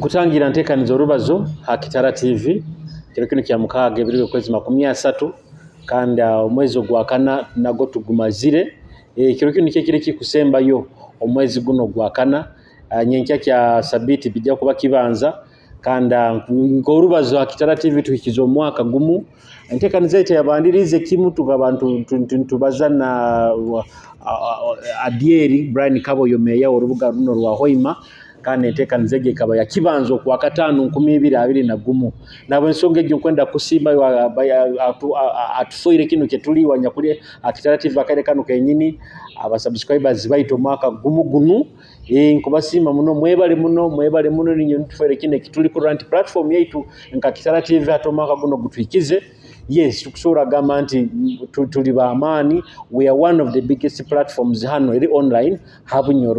Nkutangira ntekaniza Orubazo ha Kitara TV kino kino kya mukaaga ebiri kwezi 30 kandi omwezi gwakana nago tugumazire kino kino kile kikusembayo omwezi guno gwakana nyenkya kya sabiti bijja kuba kibanza kandi Orubazo ha Kitara TV tuhikizo mwaka gumu ntekaniza ite yabandirize kimu tugabantu tubazana adieri Brian Kaboyo meya orubuga runo rwa Hoima kandi ntekaniza kaba ya kibanzo kwa 5-2021 nabo nsonge gyo kwenda kusimba atufoire kino ketuli wanyakuli Kitara TV akaire kanu kenyini aba subscribers baito mwaka gunu nkubasima muno mwebale muno ninyo ntufoire kine kituli ku rant platform yaitu nka Kitara TV atomaka guno gutwikize. Yes, tukusura gama anti tuliba amani. We are one of the biggest platforms hano eri online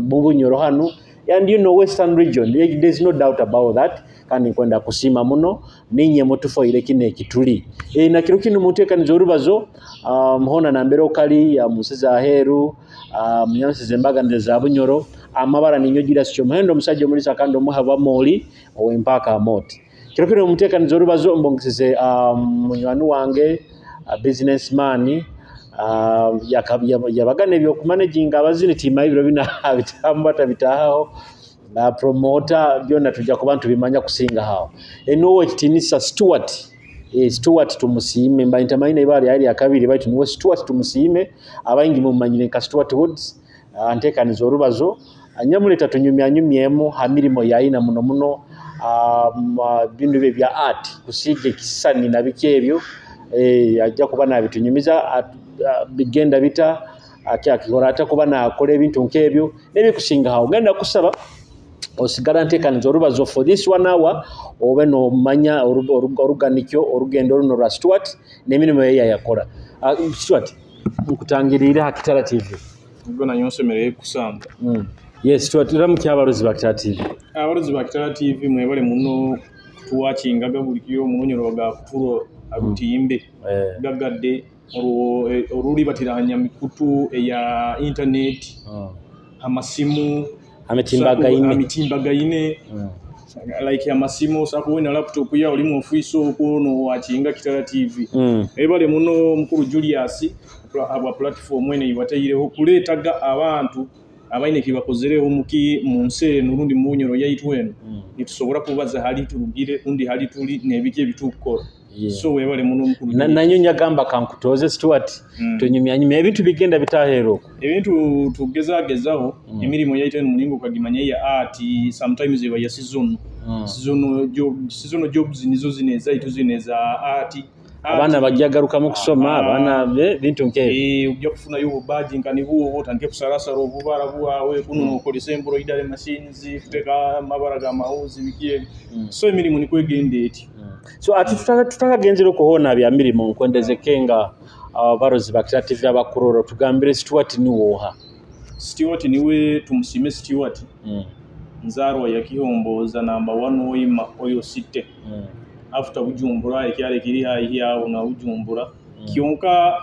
bunyoro hano and you know Western region. There's no doubt about that. Kandi kwenda kusima muno ninye mutufoire kine kituli na kiro kino mutekaniza Orubazo mhona na mbero kali ya musiza heru mnyansize mbaga ndeza bunyoro amabara ninyo gira syo mhendo musaje mulisa kando muhava moli owempaka moti kiro kino mutekaniza Orubazo mbongisize munywanu wange businessman yabagane byo kumanaging abazini tima ibiro bina bitambata bitaho promoter byonna tujja ku bantu bimanya kusinga hao enowo kitinisa Stuart Tumusiime mbayita mayina ibali ali akabiri baitu niwe Stuart Tumusiime abayingi mumanyire ka Stuart Woods antekaniza Orubazo anyamuleta tunyumyanyumyemo hamirimo yaina muno bintu bye bya art kusige kisani na bikebyo ajja kuba na bitunyumiza bigenda bita akikora atakuba na akole bintu nkebyo nebikusinga hao genda kusaba osigala ntekaniza Orubazo for this 1 hour obe no manya oruganikyo orugendo runo rwa Stuart nemirimo yeya yakora Stuart nkutangirira ha Kitara TV ubwo nanyonsemereye kusamba yes Stuart ramukya abarozi ba Kitara TV abarozi ba Kitara TV mwebale muno tuwakingaga bulikiyo munyoro baga kuturo abutimbe gagadde oruli batiranya mikutu ya internet amasimu amitimbaga ine like amasimu sakuwena laptop ya oli mu office okuno wakinga Kitara TV ebale muno mukuru Julius aba platform ene ibateyireho kuletaga abantu abaine kibakozereho muki munse nurundi munyoro yaitweno nitusobora kubaza hali turugire undi hali tuli nebike bitukora so webale muno mukuru nanyonya gamba kankutoze Stuart tonyumyanyumya ebintu bigenda bitahero ebintu tugezagezaho emirimo yaitweno mulingo kagimanya ya art sometimes eba ya seasonal jobs nizo zineza ituzineza art abana bajyagaruka mu kusoma abana bintu nke ujja kufuna yo badge nkani buwo tanke kusarasara obubara buwawe kuno okolisembulo idale machines kuteka mabaraga mauzi bikiye so emirimu ni kwegende eti so ati tutaka genzero kuhona bya mirimo nkwendezekenga abarozi ba Kitara TV abakuroro tugambire Stuart ni woha Stuart niwe Tumusiime Stuart nzarwa ya Kihomboza number 1 Hoima oyo site after Bujumbura ekyale kiri hayi yawo na Bujumbura kionka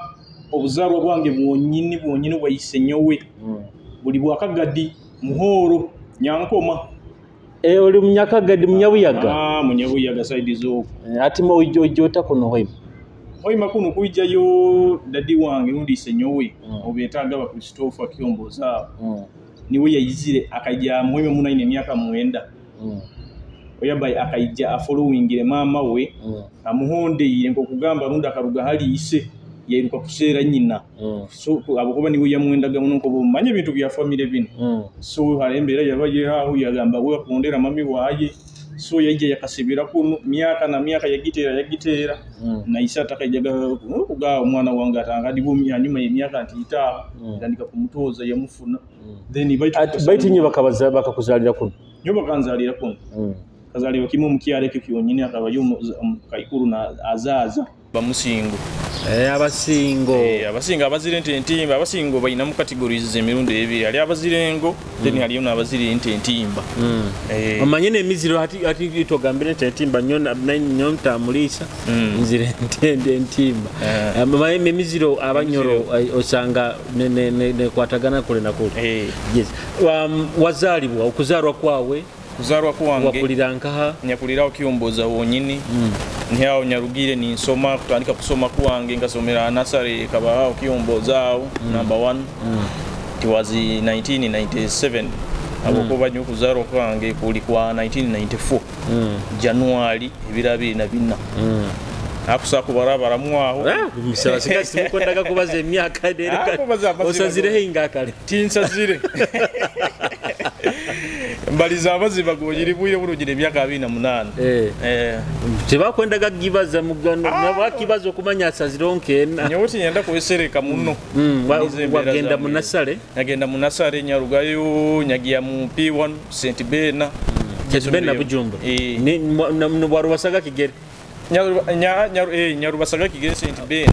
obuzarwa bwange bwonyini bwayisenyowe buli bwakagadi muhoro nyankoma oli munyakagadi munyabuyaga munyabuyaga side zo ati mo ojota kuno Hoima kuno kuijayo dadi wange undi senyowe obetaga ba Christopher Kihomboza niwe yayizire akajja mweme munaine myaka 9 oyabai akaija followingire mama we amuhonde yire ngo kugamba runda karuga hali ise yiruka kusera nyina so abukoba niwe yamwendaga muno ko bumanye bintu bya family bino so harembera yabaye hahu yagamba we akondera mami waye so yaje yakasibira kuno myaka na myaka yagitera na isa takajaga kuga umwana wange atangadi bumya nyuma y'emyaka ntita ndandika kumutoza yamufuna then baiti nyo bakabaza bakakuzalira kuno nyo bakanzalira kuno kazaliwa kimo mukiyale kyonyine akabayo kaikuru na azaza bamusingo abasingo abazire entimba abasingo bayina mu categories zemirundo ebiri ali abazirengo then ali ono abazire entimba omanyene emiziro ati itogambire entimba nyo ntamulisa nzire entimba amaye emiziro abanyoro osanga ne kwatagana kule na kule yes wazalibwa okuzarwa kwawe kuzarwa kuwange wakulira nkaha nyakulirawo Kiyomboza wonyini ntiawo nyarugire ni nsoma kutandika kusoma kuwange ngasomera nasare kabaho Kiyomboza number 1 it was 1997 abokuba nyo kuzarwa kuwange kuli kwa 1994 January 2024 akusa kubarabara mwaho misaba sikasi mukondaga kubaza emyaka dereka osazire hinga kale tinsazire mbaliza abazi bagojiri buye burugire myaka 28 tebakwendaga gibaza mugano nabakibaza okumanya asazironke nyoti nyenda kuesereka muno wagenda munasale nagenda munasale nyarugayo nyagia mu P1 St Bena Bujumba ni warubasaga Kigere nyarubasaga Kigere St Bena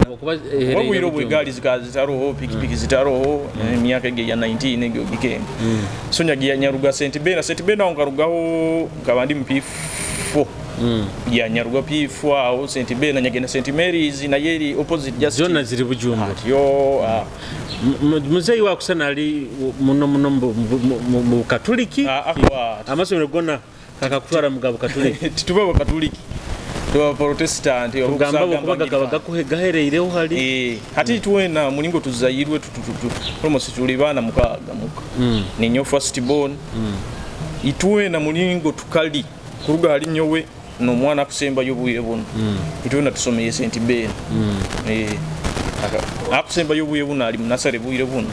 wabwiro bwegali zikazitaroho pikipiki zitaroho myaka ya 19 ngyo gikende so nyagia nyaruga St Bena ongarugaho kabandi mp4 ya nyaruga P4 au St Bena nyagenda St Mary's na yeri opposite just zona ziri Bujumba yo muzeyi wakusana ali muno mu Katoliki amasomero gona kakakutwara mugabo Katoliki tituba Katoliki tuba Protestant okugamba kubaga gahereireho hali hati tuwena mulingo tuzayirwe almost tulibana mukaga muka ninyo first born ituwena mulingo tukali kuruga hali nyowe no mwana kusemba yobuye bono ituwena tusomeye St Bena akusemba yobuye buno ali munasare buire buno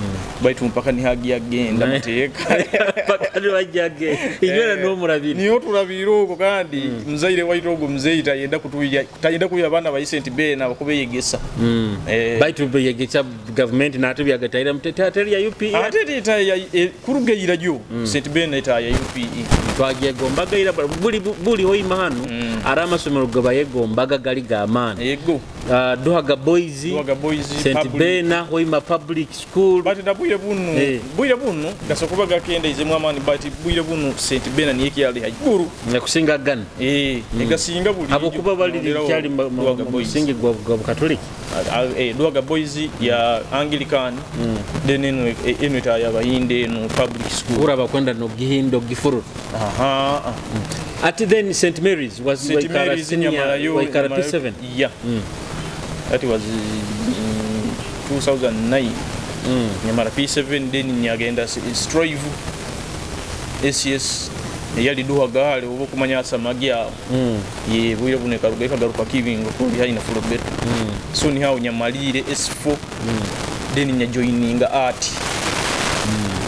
baitu mpaka ni hagi agenda mateka pakali wajage inyera no murabiri niyo turabiro ko kandi mzaire waitogo mzeita yenda kutuya kutayenda kuya bana ba St Bena bakubeyegesa baitu beyegesa government na atu byagataira mteteri ya UPE atete ya kurugeyira jo St Bena ita ya UPE twagiye gombaga ira buli hoima hano arama somero gabayegombaga gali gamana yego Dohaga Boys St Bena hoima public school but nabuye bunu gasokubaga kende ize mwamani but buye bunu St Bena ni yake yali hajuru nakusinga gan egasinga buli abo kuba bali cyali musingi gwa Catholic Dohaga Boys ya Anglican then eno ta ya bahinde no public school uraba kwenda no gihindo gifuru at then St Mary's was Waikara P7 yeah that was 2009 nyamara P7 then nyagenda Strive SCS yali duha gale ubo kumanyasa magya ye buye buneka rugeka garuka kibingo kuri haina full bet so ni hawo nyamalire S4 then nya joininga art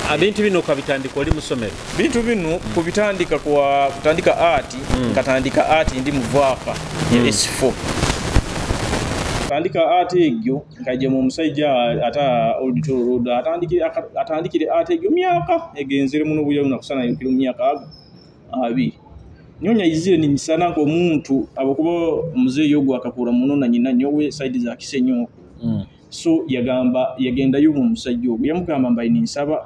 abintu bino kabitandika oli musomero bintu bino kubitandika kwa kutandika art katandika art ndi muvaka ya S4 tandika art egyo ngaje mu musajja ata auditor road atandikire art egyo myaka egenzere muno buya unakusana yokiro myaka abi nyonya izire ni misana ko muntu abakuba muzeyi yogwa akakura muno na nyina nyowe side za Kisenyo so yagenda yumu musajja ogwo yamugamba mbaye ni nsaba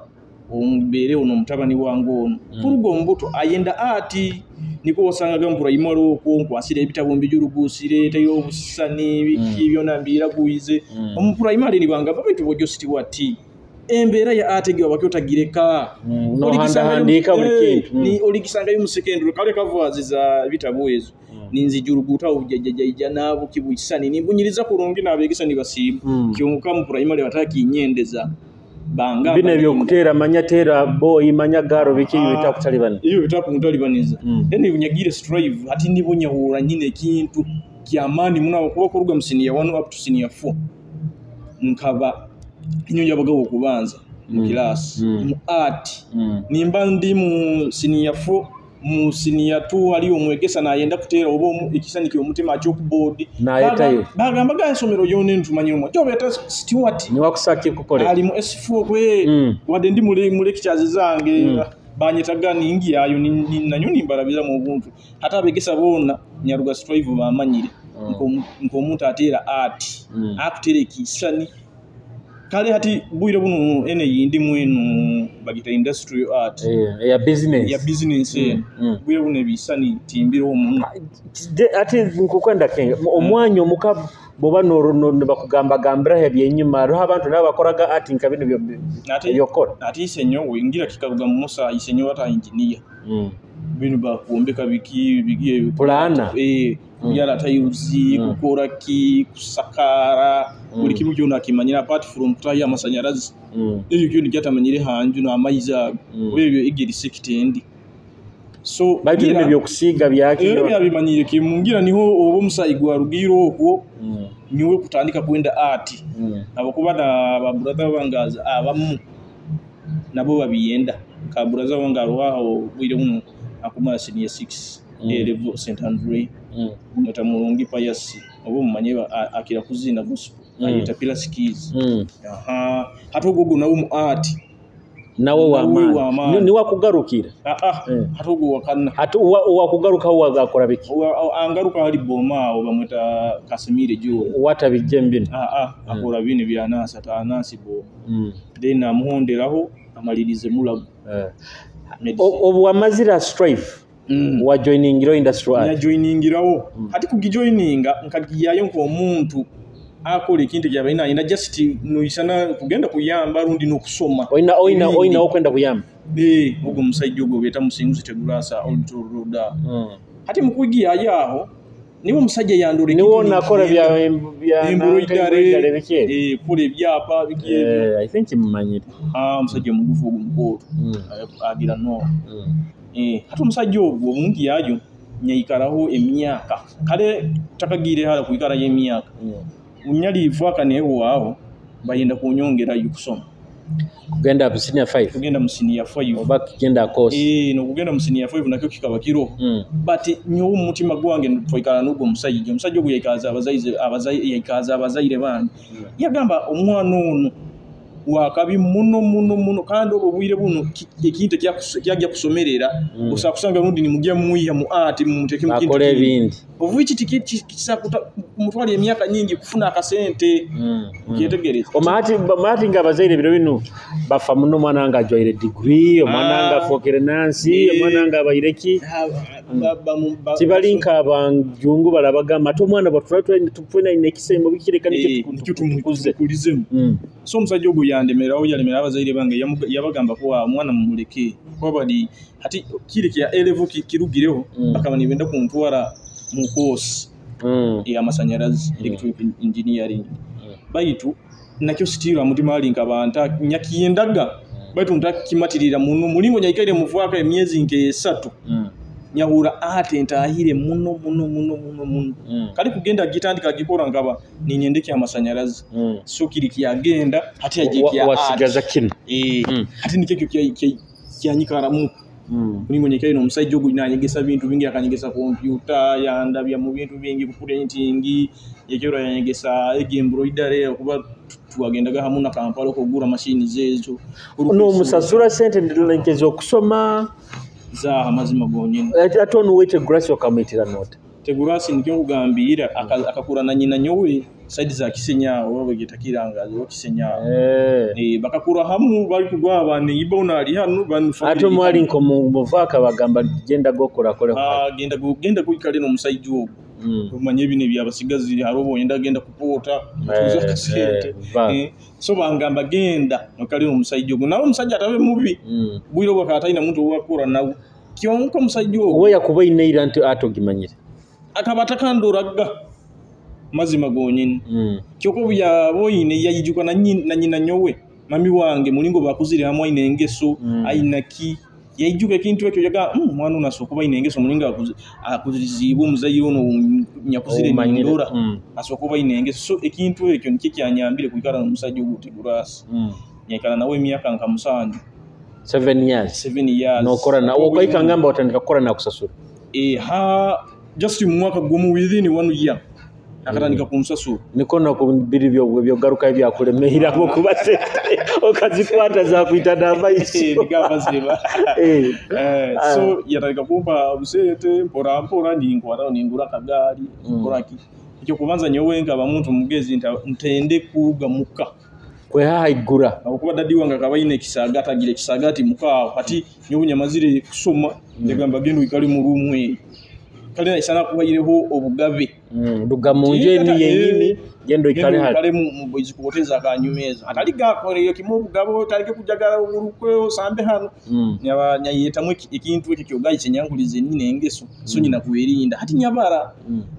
ombere ono mutabani wangu ono kurugo mbuto ayenda ati niko wasangaga mpura imaro ko nkwasire ebitabo mbijurugusire tayo obusisani bikibyo nambira kuize ompura imari ni banga babitu bojo city wati embera ya atege wabakyotagireka handika bukintu ni oligisanga yu secondary kale kavazi za bitabo ezo ninzijuruguta ujajajja nabo kibuyisani nibunyiriza kurungi nabegisa nibasiba kyonka mu primary bataki inyendeza banga bine byokutera manyatera boy manyagaro biki bitakutalibana iyo bitakutalibaniza ene bunyagire Strive ati nibunyahura nyine kintu kyamani muna kuba kuruga musini ya 1 up to senior 4 nkaba inyonja bagabo kubanza mu class mu art nimba ndi mu senior 4 mu senior 2 ali omwegesa na yenda kutera obo ikisani umutima chalkboard na yetayo bagamba gansomero yone ntumanyiro mo cyo beta Stuart ni wakusaki kukole ali mu S4 kwe wade ndi mu lectures zange banyetaga ningi yayo nanyuni mbarabira mu buntu hata begesa bona nyaruga Strive bamanyire nko muntu atera art akutere kisani kale hati buire bunu ene yindi mwenu bagita industrial art ya business buire bunu bisani timbiro omuntu ati nkukwenda kenga omwanyo mukabu boba no bakugamba gambira hebyenyuma ro abantu nabakoraga art nkabino byokora ati isenyo wingira kikaruga musa isenyo ata engineer bino bakuombeka biki plana yala tayuzi kukora ki kusakara buli kimu kyona kimanyira apart from kutaya amasanyarazi ebyo byoni kyatamanyire hanju no amayiza ebyo igeri sekitendi so bagira byo kusiga byaki byabimanyire kimungira niho obo musayi gwa rugiro okwo niwe kutandika kwenda art abakuba na ba brother bangaza abamu nabo babiyenda ka brother wangaruha bwire muno akumara senior 6 level St Andre mutamurungi payasi obo mumanye akira kuzina gospel ayita pila skills hata gogo na art nawe wa ni wakugarukira hata gogo wakana hata wakugaruka wagakora biki angaruka hali boma bamwita Kasimire jo watabijembino akora bine byanasa tanasi bo then amuhonderaho amalirize mulago obu amazira strife wa joiningiro industry ya joiningirawo hati kugijoininga nkagiyayo nko omuntu akole kintu kyabaina ina just noisana kugenda kuyamba rundi nokusoma oina okwenda kuyamba ugo musajja ugo beta musinguzi tegulasa olturuda hati mukugiya yaho niwo musajja yandore niwo nakora bya embroidery bike kule byapa bike I think mmanyire musajja mugufu omukoto agira no hati musajja ogwo omuntu yajo nyaikaraho emyaka kale takagire hala kuikara y'emyaka unyali ifwaka neho wao bayenda kunyongera yukusoma kugenda mu senior 5 kugenda mu senior 5 oba kugenda course no kugenda mu senior 5 nakyo kikaba kiro but nyo umutima gwange twaikala n'ubwo musajja ogwo yaikaza abazaire bandi yagamba omwana ono wakabi muno kandi obwo bwire buno ekintu kyagya kusomerera osakusanga rundi ni mugya muya mu art mu teke mu kintu ebindi ovuichi kisakuta kumutwali emyaka nyingi kufuna akasente kyetegereza omati ngabazaire biro bino bafa muno mwana nga joire degree omwana nga fokere nansi omwana nga bayireki tibalinka abanjungu balabagamba to mwana batwatwa tupfuna inekisembo bikireka nicyo tukulizemu so musajja ogwo yandemeraho yalemera abazaire bange yabagamba ko mwana mumuleke ko bali hati kile kya level kirugireho bakabani benda kuntwara mu course ya masanyarazi electrical engineering baitu nakyo stira mutima alinka abanta nyakiyendaga baitu ntakimatirira muno mulingo nyaikaire muvwaka emyezi nke 3 nyahura ate ntahire muno kali kugenda gitandika gikora ngaba ninyendeke amasanyarazi so kiri kyagenda hati yajikia wasigaza kino hati nikyo kyanyikara mu mulingo nyikaire no musajja ogwo nanyegesa bintu bingi akanyegesa computer yandabya mu bintu bingi printing yekero yanyegesa embroidery okuba tuwagendaga hamu na Kampala okugura machine zezo no musasura sente ndilenkezo okusoma za amazima gonyine atonu wete grass wakametira note tegurasi nikyo kugambira akakura na nyina nyowe side za Kisenya oba gitakiranga zo Kisenya bakakura hamu bali kugwa abane ibona ali hanu banfa ato mwali nko muvaka bagamba genda gokora kole genda kuikale no musaijo kumanye bine byabasigazi harobo yenda genda kupota tuza kasente so bangamba genda nokali no musaijo nawo musajja atabe mubi bwiro bakataina muntu wakura nawo kyonko musaijo we yakuba ineira nti atogimanyire akabata kandoraga mazima gonyine kyoko bya boyine yayijuka na nyina nyowe mami wange mulingo bakuzire hamwe inengeso ainaki yayijuka kintu ekyo yaga mwana unasokuba inengeso mulinga akuzizibu muzayo no nyakuzire ndora asokuba inengeso so ekintu ekyo nikikyanyambire kuikara no musajja ogutegurasi nyakala nawe emyaka nka musanje 7 years nokora na okaika ngamba otandika kukora na kusasura just mwaka gumu within 1 year akatandika kumusasura nikono kubiri byo garuka byakulemehira ko kubase okazikwata za kuita namaisi bigabazeba so yatandika kumpa busete mpora ningura kagari koraki icyo kubanza nyowenga bamuntu mugezi ntende kuga muka kwe haigura akuba dadi wanga kabaine kisagata gile kisagati muka hati nyobunya mazire kusoma ndegamba gendo ikali mu rumwe kale na isana kubayireho obugabe Dugamunje ni yenyini gendo ikale hali. Kale mu boys kuoteza akanyumeza. Atali gakoreyo kimu gabo talike kujagala urukwe sambe hano. Nyayeta mu ikintu ekyo gayi kinyangulize nine engeso. So nyina kuwerinda. Hati nyabara.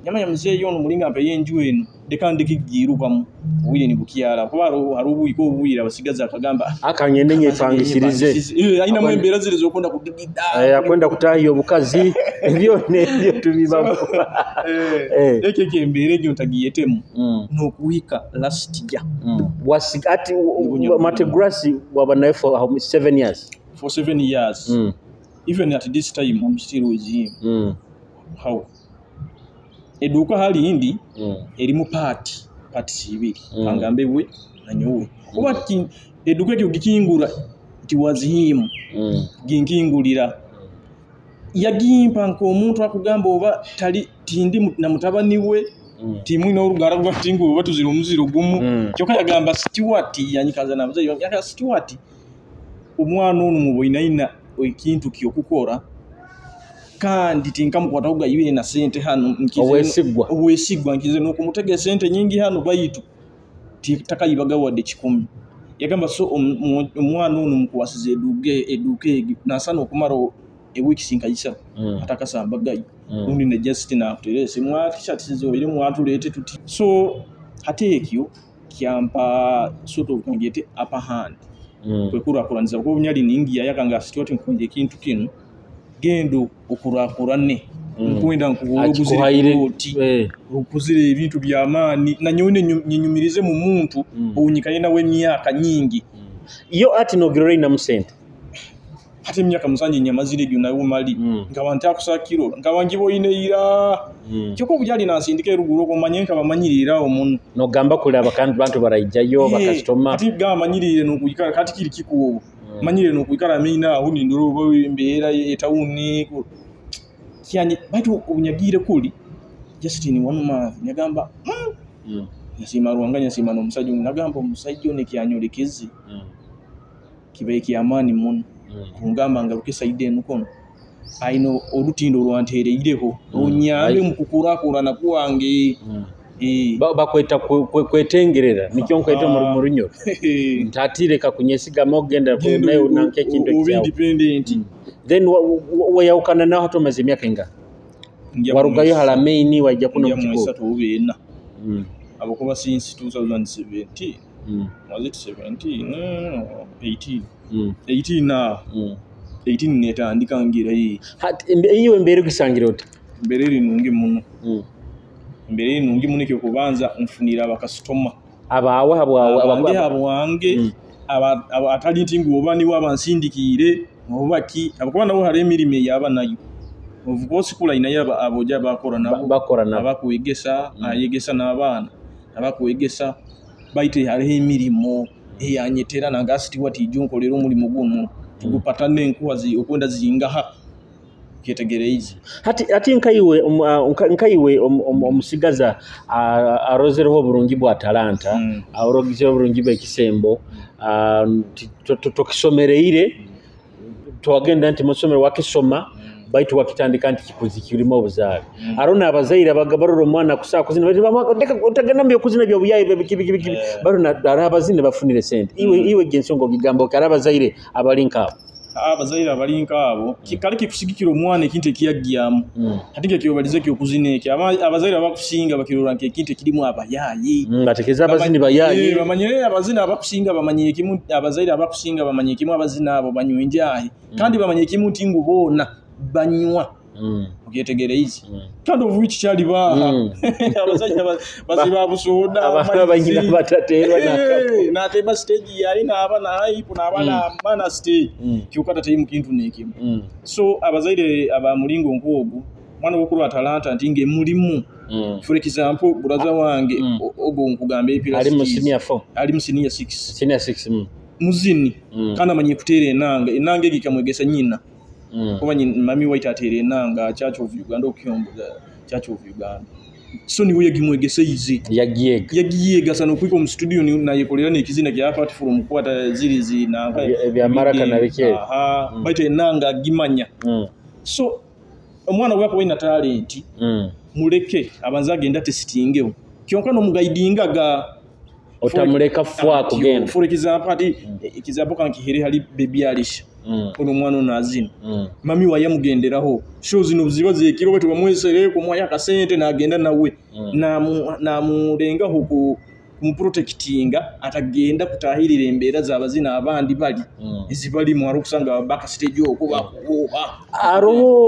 Nyama ya mzee yono mulinga mpe yenju eno. Dekandi kigiruka mu wile ni bukiara. Kuba harubu iko buira basigaza akagamba. Akanyende nyepangishirize. Aina mwembera zile zokwenda kudigida. Kwenda kutahiyo obukazi. Ebyo nebyo tubiba. Ekeke embere gyo tagiyetemu no kuhika last year was at Mategrassi wabanaye for 7 years. For 7 years. Even at this time I'm still with him. How eduka hali indi erimu party ibiri angambe we nanyowe kuba eduka gyo gikingura it was him ginkingulira yagimpa nko omuntu akugamba oba tali tindi na mutabani we timu ino rugara rwa tingu oba tuzira omuziro gumu kyoka yagamba Stuart yanyikaza na mzayi yaka Stuart omwana ono muboinaina ekintu kyokukora kandi tinkamukwata kuga yiwe na sente hano obwesigwa nkize no kumutege sente nyingi hano bayitu takayibaga wadde 10 yagamba so omwana ono mukuwasize eduke nasana okumaro weeks inkayisa atakasamba gayi undi ne Justin akuterese mwatisha tizo ile mwatulete tuti so hate ekyo kyampa sort of kangete upper hand kwekurakuranza ko bunyali ningi yakanga Stuart nkonje kintu kino gendo okurakurane nkwenda nkuguzire ebintu byamani na nyone nyinyumirize mu muntu unyikayenda we myaka nyingi iyo ati no girore na musente hati myaka musanje nyamazire gyo nawo mali ngabantu akusakiro ngabangibo ineira kyoko bujali nasindike ruguro ko manyenka bamanyirira omuntu no gamba kule abakantu bantu barayijjayo bakastoma hati gamanyirire no kuyikara kati kiri kikuwo manyire no kuyikara mina undi nduro bo imbera etawuni kyanye batu unyagire kuli Justin wanuma nyagamba yasima ruanganya sima no musajjo nagamba omusajjo ne kyanyolekezi kibe kyamani mun kungamba ngaruke saide nukono aino olutindo lwantereireho onyambe mukukura na kuwange bakweta kwetengerera nikyo nkweta mu runyo ntatire kakunyesiga mogenda ko nayo nanke kintu kyawo independent then wayawukana naho tomaze myaka inga warugayo halameini wajja kuno mkigo abakuba since 2017 was it 17 18 na 18 netandika ngira yi iyo mbere gisangira oti mbere rinungi muno mbere rinungi muno kyo kubanza mfunira abakastoma abwange atali ntingu obani wabansindikire mubaki abakuba nabo hari emirime yaba nayo of course kula inayaba aboja bakora nabo abakwegesa ayegesa n'abana abakwegesa baite hari emirimo eyanyetera nangasti wati junko lero mulimo guno tugupatane nkuwazi okwenda zingaha kyetegereizi hati nkaiwe omusigaza arozereho burungi bwa talanta arogize burungi bwa kisembo tokisomereire twagenda nti musomero wakisoma baitu wakitandika nti kipuzi kirimo obuzaale arona abazaire abagabarura omwana kusakuzina otagana mbyo kuzina byo buyaye bikibi barona arabazine bafunire sente iwe gensongo gigamba okarabazaire abalinka abazaire abalinka abo kikali kikusigikira omwana ekintu ekiyagyamu hatige kyobalize kyokuzine eki abazaire abakusinga bakirora nke ekintu kirimu abayaye ngatekeza abazine bayaye bamanyire abazine abakusinga bamanyire kimu abazaire abakusinga bamanyire kimu abazina abo banywenjaye kandi bamanyire kimu tingu bona banywa okyetegereizi kandi ovuchi kyali baha abazanya baziba busoda abanyina bataterwa na teba stage yali na abana hype na abana mana stage kyukata tayimu kintu nekimu so abazaire abamulingo nkogu mwana wokuru atalanta ntinge mulimu for example brother wange ogo nkugambe epira ali mu senior 4 ali mu senior 6 muzini kana manye kutere enanga gikamwegesa nyina kuba mami waita atere nanga Church of Uganda okyomboza Church of Uganda so niwe yagimwegeseize yagiyega sana kuiko mu studio ni nayekolera nekizina kya apart from kwata zirizi na bya maraka na bike baita nanga gimanya so omwana wako wina talent muleke abanza agenda testingewo kyonka no mugaidinga ga otamuleka fwa kugenda for example ati example kan kihiri hali baby alisha ono mwana nazino mami wa yamugenderaho shows no buziba zekiro bwe tubamwesere ko mwaya kasente nagenda nawe na mulenga huko kumuprotectinga atagenda kutahirira embeera z'abazina abandi bali ezibali mu arukusanga baka stage okuba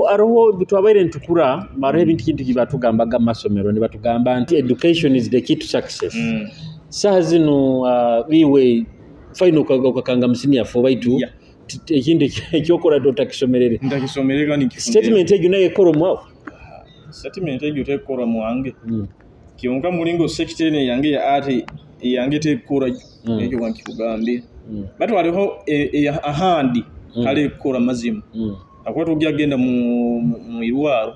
aroho bitwabaire ntukura maro ebintu kintu kibatugamba masomero ne batugamba nti education is the key to success saa zino biwe final kakanga msini afo baitu ekindi ekyokola totakisomerere ndakisomerera ni statement ejo naye koromo statement ejo tekora mwange kionka mulingo section yange ya ate yange tekora ejo wankikugambe batu waliho ahandi kale kora mazima akwatu gyagenda mu irwaro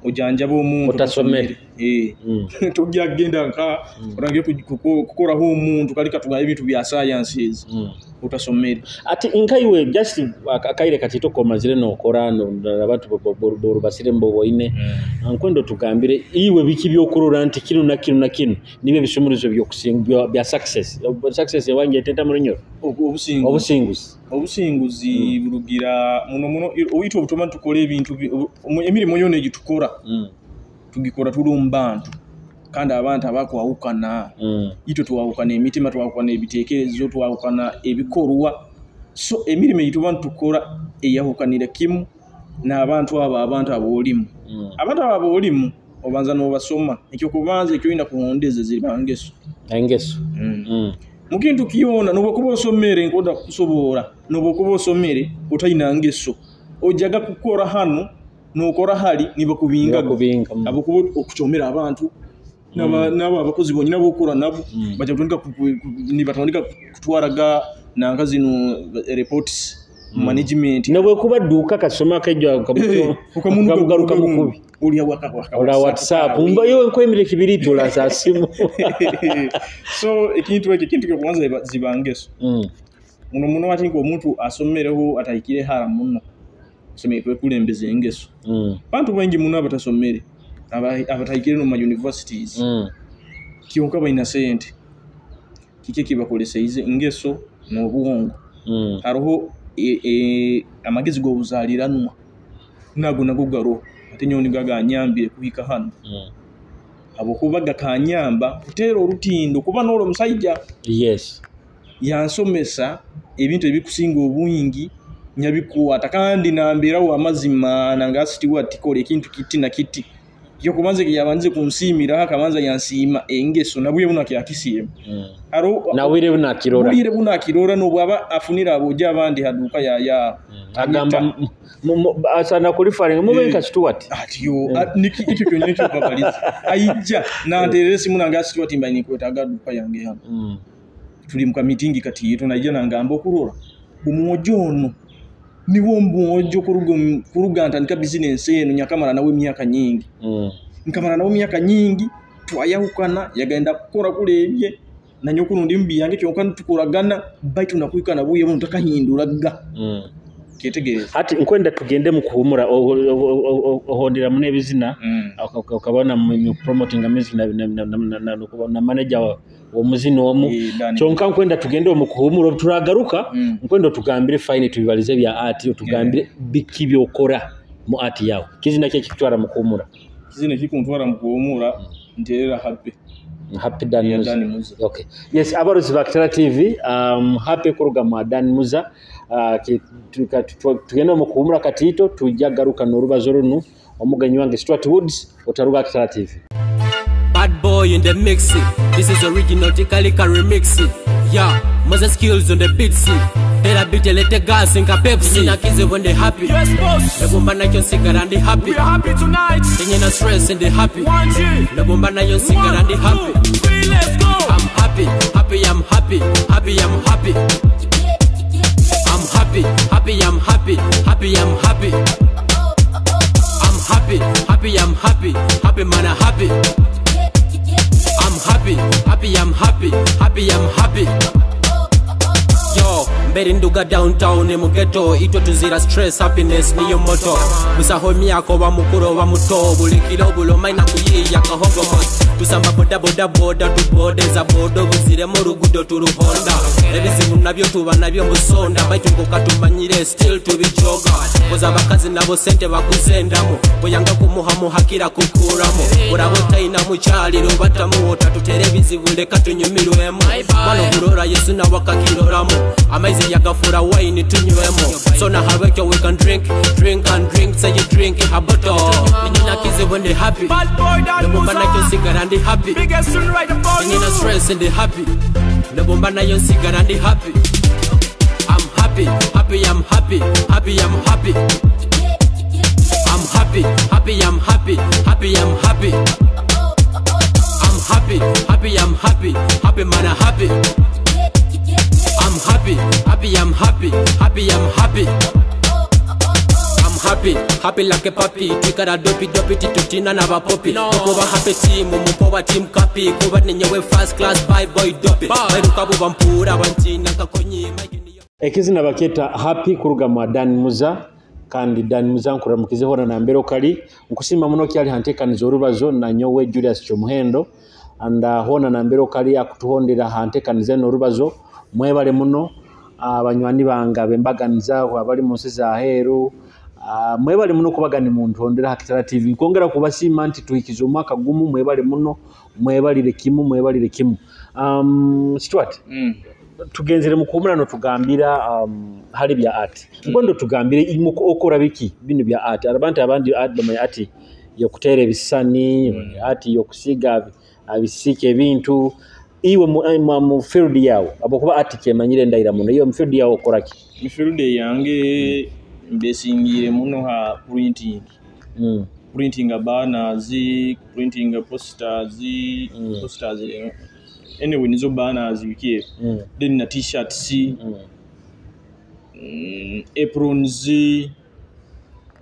ojanja bomuntu otasomere tugyagenda nka orange kukora ho omuntu kali katuga ebintu bya sciences utasomere ati inkaiwe just akaire katito komazire no korano abantu boru basire mbobo ine ankwendo tugambire iwe biki byokurora nti kino na kino nibe bisumurizo byo kusinga bya success yawange teta murinyo obusinguzi burugira muno oyito obutoma tukole ebintu emirimo yone gitukora tugikora tulumbantu kandi abantu abakwawukana ito twawukana emitima twawukana ebitekerezo twawukana ebikorwa so emirimo yitubantu tukora eyawukanira kimu n'abantu abolimu abantu abolimu obanza no basoma ekyo kubanza ekyoina kuhondeze zibangeso engeso mukintu kiyona nobo kuba osomere nkoda kusobora nobo kuba osomere otayina ngeso ojaga kukora hano nokora hali niba kubinga abokuba okuchomera abantu nabo abakozi bonyina bokora nabo baje kutondeka nibatondeka kutwaraga nanga zino reports management nabo kuba duka kasoma kajja ukamugaruka mukubi uliya waka WhatsApp umba yo nkwemire kibirito la za simu so ikintu kyo kwanza zibangeso muno wati ngo omuntu asomereho atayikire hara muno someye kulembeze engeso bantu bangi muno abatasomere abatayikire no ma universities kionka baina sente kike kibakoleseize ngeso no buwongo haroho amagezi go buzaliranwa nago garo atenyoni gaga nyambire kuhika hano abo kubaga kanyamba kutera orutindo kuba nolo musajja yes yansomesa ebintu ebikusinga obuyingi nyabiku atakandi nambira wa mazima nangasti watikole ekintu kiti na kiti yo kubanze yabanze kunsimira hakabanza yansima engeso nabuye bunaki akisiye aro nawire bunakirora no bwaba afunira aboja abandi haduka ya agamba asana kulifaringa mubenka Stuart atiyo nikiki kyonyine cyo babaliza ayija na nteresi munanga Stuart imbaini kwetaga duka yange hano tuli mu meeting kati yetu najja nangamba okurora umumojono niwo mbojo kuruganta nika business yenu nyakamara nawe myaka nyingi nkamara nawe myaka nyingi twayahukana yagenda kukora kulebye na nyoku nundi mbi yange kyonka tukuragana baitu nakuikana buye mu takahinduraga ketegereza hati nkwenda tugende mu kuhumura ohondera mune bizina ukabona mu promoting music na manager wo muzino omu kyonka nkwenda tugende mu kuhumura turagaruka nkwenda tugambire fine tubibalize bya art tugambire biki byokora mu art yawo kizina kye kitwara mu kuhumura kizina kikuntwara mu kuhumura nterera happy Dan Muza. Okay. Yes, abaruzi ba Kitara TV, happy kuruga mu Dan Muza. Tugenda mu kuhumura katito tujagaruka no Orubazo runu omuganyi wange Stuart Woods otaruga Kitara TV. Bad boy in the mix. This is original Tikalika remix. Yeah, Muza skills on the beat. Tell a bit let the gas in Pepsi. Na kids when they happy. Yes, boss. The bomba na yon singer and they happy. We are happy tonight. They no stress and they happy. 1G. The bomba na yon singer and they happy. Let's go. I'm happy, I'm happy, I'm happy. I'm happy, I'm happy, I'm happy. I'm happy, I'm happy, man, I'm happy. I'm happy, I'm happy, I'm happy. Yo, mberi nduga downtown mu ghetto itwe tuzira stress happiness niyo moto musahomi yako ba mukuro ba muto buli kilo bulo maina kuyiya kahogo tusamba boda boda tubodeza bodo buzire mu rugudo turuhonda ebizibu nabyo tuba nabyo musonda baitunguka tumanyire still tubijoga koza bakazi nabo sente bakuzendamo boyanga kumuhamu hakira kukuramo urabo taina muchali rubatamu wota tutere bizibu leka tunyumirwemo mano kurora Yesu na wakakiroramo amaizi yagafura wine tunywemo so na habekyo we can drink say you drink a bottle nina kizi when they happy bad boy that bomba na yo cigar and they happy biggest tune right about nina stress and they happy the bomba na yo cigar and they happy I'm happy I'm happy I'm happy I'm happy I'm happy I'm happy I'm happy I'm happy man I'm happy I'm happy I'm happy I'm happy happy like a puppy tikara dopi titutina na bapopi kuba happy team mupoba team kapi kuba nenyewe first class bye boy dopi barukabu bampura bantina kakonyi ekizina baketa happy kuruga mu Dan Muza kandi Dan Muza nkuramukize hona na mbero kali nkusima muno kyali hantekanizo Orubazo na nyowe Julius Chomuhendo anda hona na mbero kali akutuhondera hantekanize no Orubazo mwebale muno abanywani banga bembaganiza abali munsi za heru mwebale muno kubagani muntu hondera Kitara TV nkongera kubasima nti tuhikizo mwaka gumu mwebale muno mwebalire kimu Stuart tugenzere mukumura no tugambira hali bya art ngondo tugambire imuko okora biki bino bya art abantu abandi art bama art yo kutere Webisisani art yo kusiga abisike ebintu iwe mu field yawo abokuba art kemanyire ndaira muno iyo mu field yawo okoraki mu field yange mbesingire muno ha printing banners printing posters anyway nizo banners bikie then na t-shirts aprons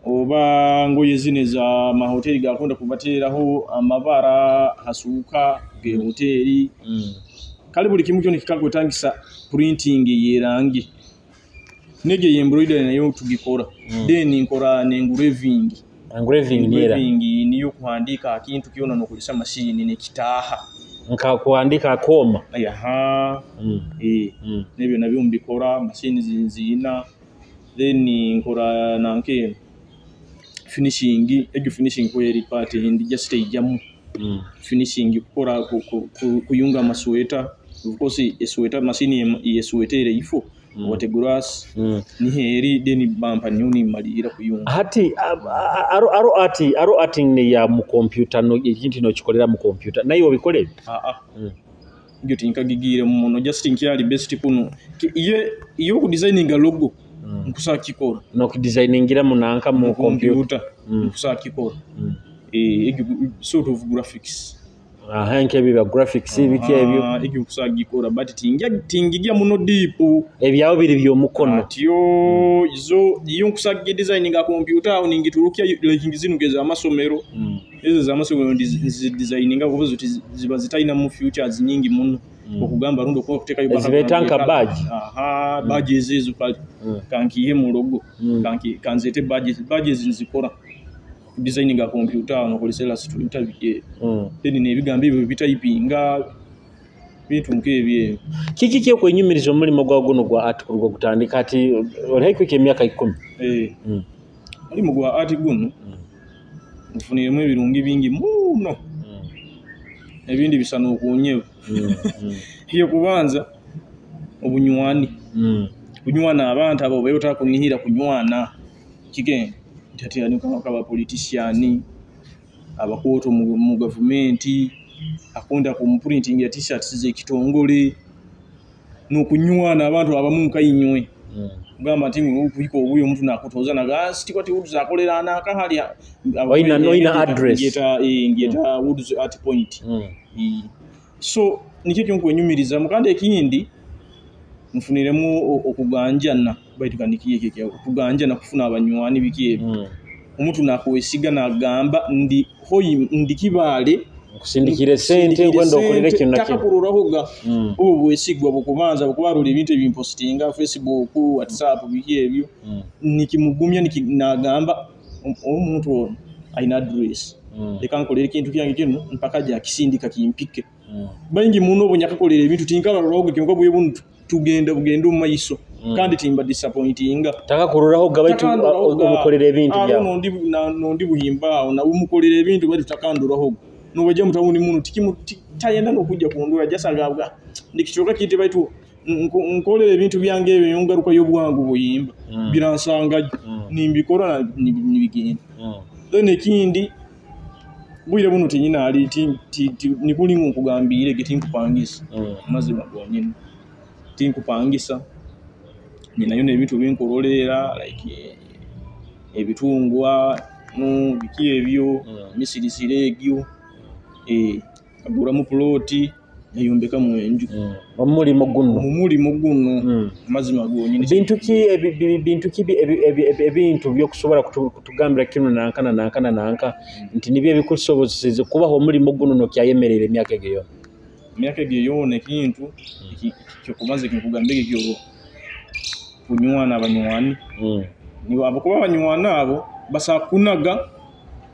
oba ngoye zine za mahoteli gakunda kubateraho amabara hasuka ge hoteli kali buli kimu kyone kikagotangisa printing yerangi nege embroidery nayo tugikora then nkora engraving niyo kuandika akintu kiona no kulisa machine ne kitaha nka kuandika koma nebyo nabyo mbikora machine zinzina then nkora nanke finishing ko eri part ndi just stage finishing kukora kuyunga amasweta of course esweta machine yeswetere ifo wateguras ni heri deni bampa nyuni malira kuyunga hati aro arting ni ya mu computer no ikintu no kikolera mu computer nayo bikolera ibyo tinkagigire muno just inkyali best kuno iyo ku designinga logo nkusakikora no ku designingira munanka mu computer nkusakikora sort of graphics hanke biba graphics biki ebyo igi kusagikora but tingijya muno deep ebyawo biri byo mukono atiyo izo iyo nkusagge designinga computer ningiturukia like zinugeza amasomero ezo za amasomero designinga kubuzo ziba zitaina mu futures nyingi muno okugamba rundo kwa kuteka yuba zibetanka badge badge ezo kankiye mu logo kanzete badge zinzikora designinga computer no kolisela Stuart bike then ne bigambe byo bitayipinga bitu nkebye kiki kye kwenyumirizo muri mogwa guno gwa art kurwo gutandika ati olhaiko ke myaka 10 muri mogwa art guno mufuniremo ebirungi bingi muno ebindi bisano kunyewe hiyo kubanza obunywani kunywana abantu abo bayota kunihira kunywana kigende tati ani kama politician abakoto mu government akunda ku printing ya t-shirts ze kitongole no kunywana abantu abamu kayinywe ngamba tingu kuiko uyo mtu nakutoza na gas tikwati udu zakolera na kahali waina address ngeta udu at point so nikyo kwenyumiriza mukande ekindi mfuniremo okuganjana baitukandikiye keke okuganjana kufuna abanywani bikiye umuntu nakwesiga nagamba ndi kibale kusindikire sente kwenda okolera kintu nakyo takakururaho ga obwesigwa bukubanza bukubarula ebintu ebimpostinga Facebook WhatsApp biki ebyo nikimugumya nikinagamba omuntu ono aina address ekankolera ekintu kyange kino mpaka ja kisindika kimpike bangi muno bonyakakolera ebintu tinkala rogo kimko bwe buntu tugenda bugendo mu maiso kandi timba disappointinga takakururaho ga baitu omukolera ebintu byawo nondi buhimba na umukolera ebintu bali takanduraho n'obajja mutawuni muno tayenda n'okujja kundura jasagabwa ndikichoka kiti baitu nkolera ebintu byange ebyo ngaruka y'obwangu buyimba biransanga nimbikora nibigenda then ekindi bwire buno tinyina ali nikulinga nkugambire getinkupangisa mazima gonyine tinkupangisa nina yone ebintu binkololera like ebitungwa biki ebyo misirisire egyo agura mu ploti yayombeka mu enju omulimo guno mazima gonyine bintu ki ebintu byokusobola kutugambira kino nankana nti nibyo ebikusobozeseze kubaho omulimo guno nokyayemerera emyaka egeyo nekintu kyokubanza kinkugambire kyo kunywana abanywani nibo abakuba abanywana abo basakunaga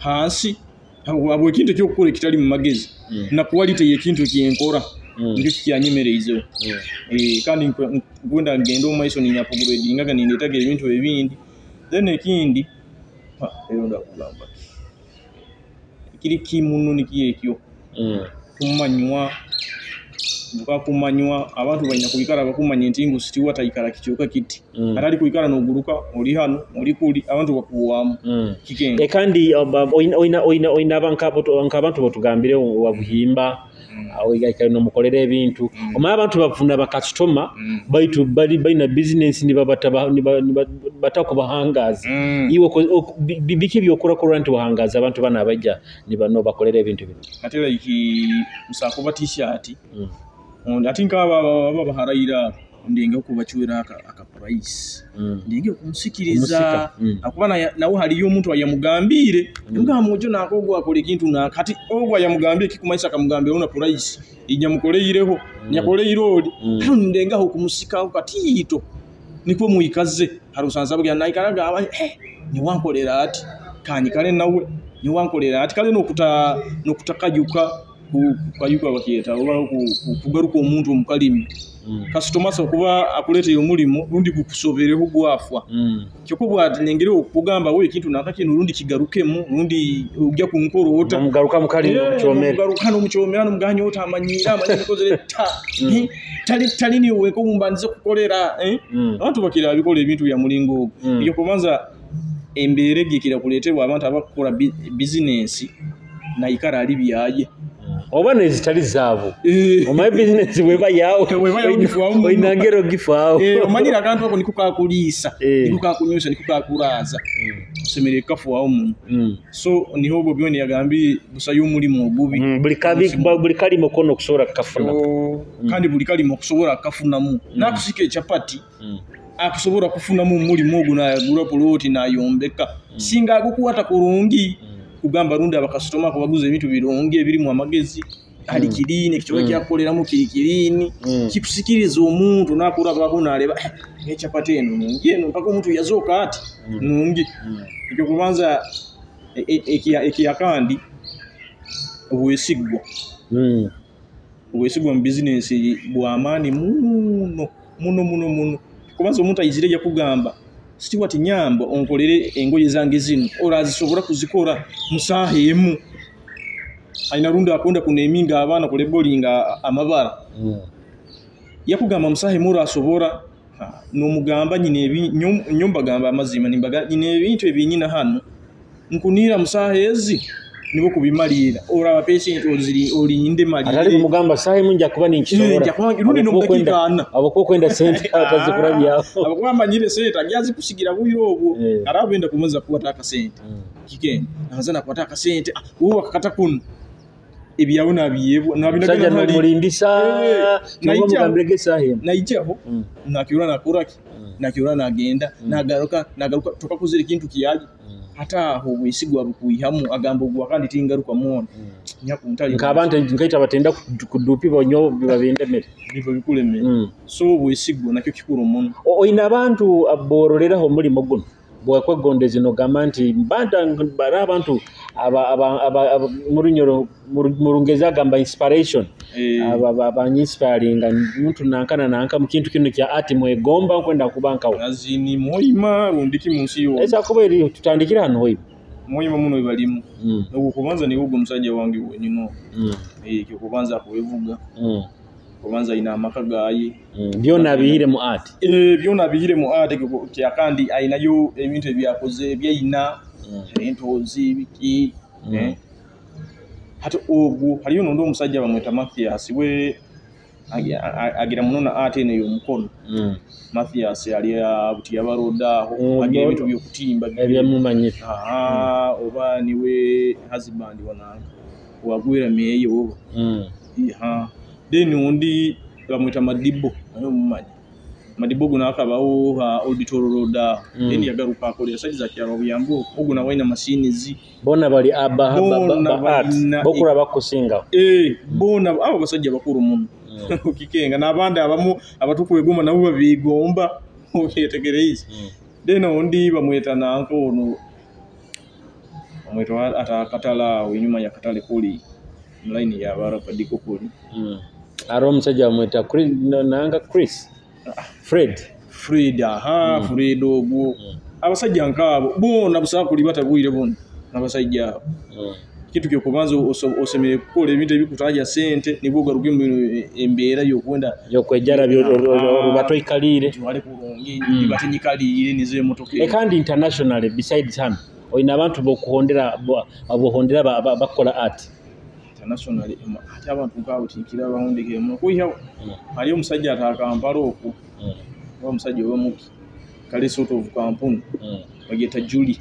hansi abo ekintu kyokukora ekitali mu magezi na quality y'ekintu kyenkora ndyo kyanyemereizo kandi ngwenda ngendo maiso ni upgrade ngaga nindetaga ebintu ebindi then ekindi eronda kugamba kiri kimuno nikiyekyo kumanywa abantu banya kubikara bakumanya ntingu Stuart ayikara kichoka kiti atali kuikara n'oguruka oli hano oli kuli abantu bakuwamu kigenge kandi oina abantu botugambire wabuhimba awiga no mukolera ebintu omanya abantu bafuna bakastoma baitu bali na business ni bata kubahangaza iwe biki byokora ko rent bahangaza abantu bana abajja ni bano bakolera ebintu bino atela iki musakuba t-shirt atinka baba harayira ndinga kubachuira aka price ndinge kumsikiriza akubana nawo haliyo umuntu ayamugambire ngamojo nakogwa akole kintu na kati ogwa yamugambire kikumaisa kamugambire una price ijya mukoleireho nyakole irodi ndenga ho kumusika ukatito niko muikaze harusanza bwa naikaraga aba ni wankolera ati kanyi kale nawe ni wankolera ati kale nokutakajuka kayuka bakiyeta oba kugaruka omuntu omukalimi customers okuba akulete omulimo rundi kukusobereho gwafwa kyokubwa atengere okugamba we kintu nakaki nurundi kigarukemu rundi ujja kunkorota mugaruka mukali n'omuchomera mugaruka n'omuchomera n'omuganya otamanyira amanyi kozere tali ni we ko mumbanze kukolera abantu bakira abikola ebintu bya mulingo iyo kubanza embere gikira kuletebwa abantu abakola business na ikara ali byaye oba nezitali zaabo omaye business weba yawo oinangero gifaawo omanyira akantu ako nikukakulisa nikukakunyusa nikukakuraza semere kafu wawo mu so niho bo byone yagambi busayo mulimo obubi buli kali mukono kusobora kafuna kandi buli kali mukusobora kafuna mu nakusike chapati akusobora kufuna mu mulimo oguna yagura poloti na yombeka singa agukuwata kurungi kugamba rundi abakastoma ko baguze ebintu bironge biri mu amagezi ali kirine kichoka kyakoleramu kirikirine kikusikiriza omuntu nakura bakuna aleba echapati eno ngeno mpaka omuntu yazoka ati nungi ekyo kubanza ekiyakandi obwesigwa mu business bw'amaani muno kubanza omuntu ayizire yakugamba Stuart nyamba onkolere engoye zange zino orazisobora kuzikora musaha emu aina runda akonda kuneminga abana kulebolinga amabara yakugamba musaha emu orasobora no mugamba nyine nyomba gamba amazima nimbaga nyine ebintu ebinyina hano nkunira musaha ezi nibo kubimalira ora patient olinde malira atali kumugamba sahi munja kuba ninkisobora rundi no mudakikana abako kwenda sente atazikurabyao abako amanyire sente agyazi kusigira buyiro obwo arabenda kumaza kuwataka sente kigenda nazana kuwataka sente uwa kakata kuno ebyawo nabiyebo nabinaga mulindisa naijjaho nakirana kuraki nakyo nagenda nagaruka tukakuzira kintu kiyaji hata aho bwesigwa bukuyihamu agamba ogwa kandi tingaruka muona nyaku mutali nk'abantu ngaita batenda kudupi bonyo bibabindemere bibo bikuleme so bwesigwa nakyo kikuru muno oyina abantu aboroleraho mulimo guno bwakwegondeza no gamanti mbanda bara abantu aba murunyoro murungeza gamba inspiration aba inspiring muntu nanka mu kintu kino kya art mwegomba kwenda kubanka azini moyima rundiki munsi yo esa kuba eri tutandikira hano hoyi moyima muno balimu no kubanza ni ugo musajja wange wenino kyo kubanza kuwevuga kubanza ina amaka gayi byona bihire mu art byona bihire mu art kya kandi ayinayo ebintu ebyakoze byayina entozi biki hata ogu haliyo ndo omusajja bamweta Mathias we agira muno na art ene yo mukono Mathias ali abuti yabaroda aho agira ebintu byokutimba ebyamumanyita oba niwe husband wananga wagwira meyo then undi bamwita Madibo ayo mumanyi Madibo guna akabawo auditor roda then yagaruka akolera saiza kyaro byambo oguna waina machines bona bali art bokura bakusinga bona abo basajja bakuru muno ukikenga nabandi abamu abatukwegoma nabo babigomba oketegereza then undi bamwita nanko ono bamwita atakatala wenyuma ya katale kuli line ya bara padiko kuli aro msajja bamwita nanga Chris Fred Fred ogwo abasajja nkabo bona busakuli batagwire bona abasajja kitu kyo kubanza osemere kukola ebintu ebikutaja sente nibwo garuke embeera yokwenda yokwejara rubato ikalire wale kurungi batinyikalire nize motoke kandi internationally besides him oyina abantu bokuhondera bakola art internationally ati abantu ngabo tikira bahondeke mu kuyiha ali omusajja atakampala oku omusajja obamuki kale sort of kampuni bageta Julie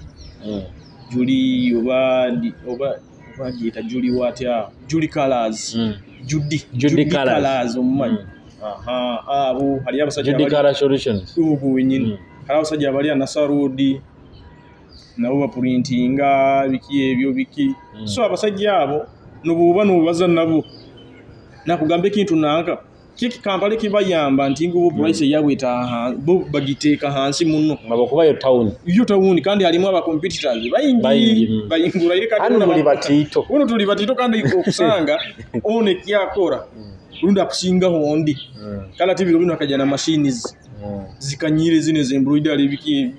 oba bageta Julie watya Julie Colors Judy Colors omumanyi abo hali abasajja Judy Color Solutions ubu wenyini hali abasajja bali na Sarudi nabo baprintinga biki ebyo biki so abasajja abo nububaza nabo nakugambe kintu nanka kiki kampale kibayamba nti ngubo price yabweta bo bagiteeka hansi muno babakuba yo town kandi alimu aba competitors bayingura ile kati uno tuli batito kandi okusanga one kyakora runda kusinga hondi kala tibiro bino akaja na machines zikanyire zine zembroidery biki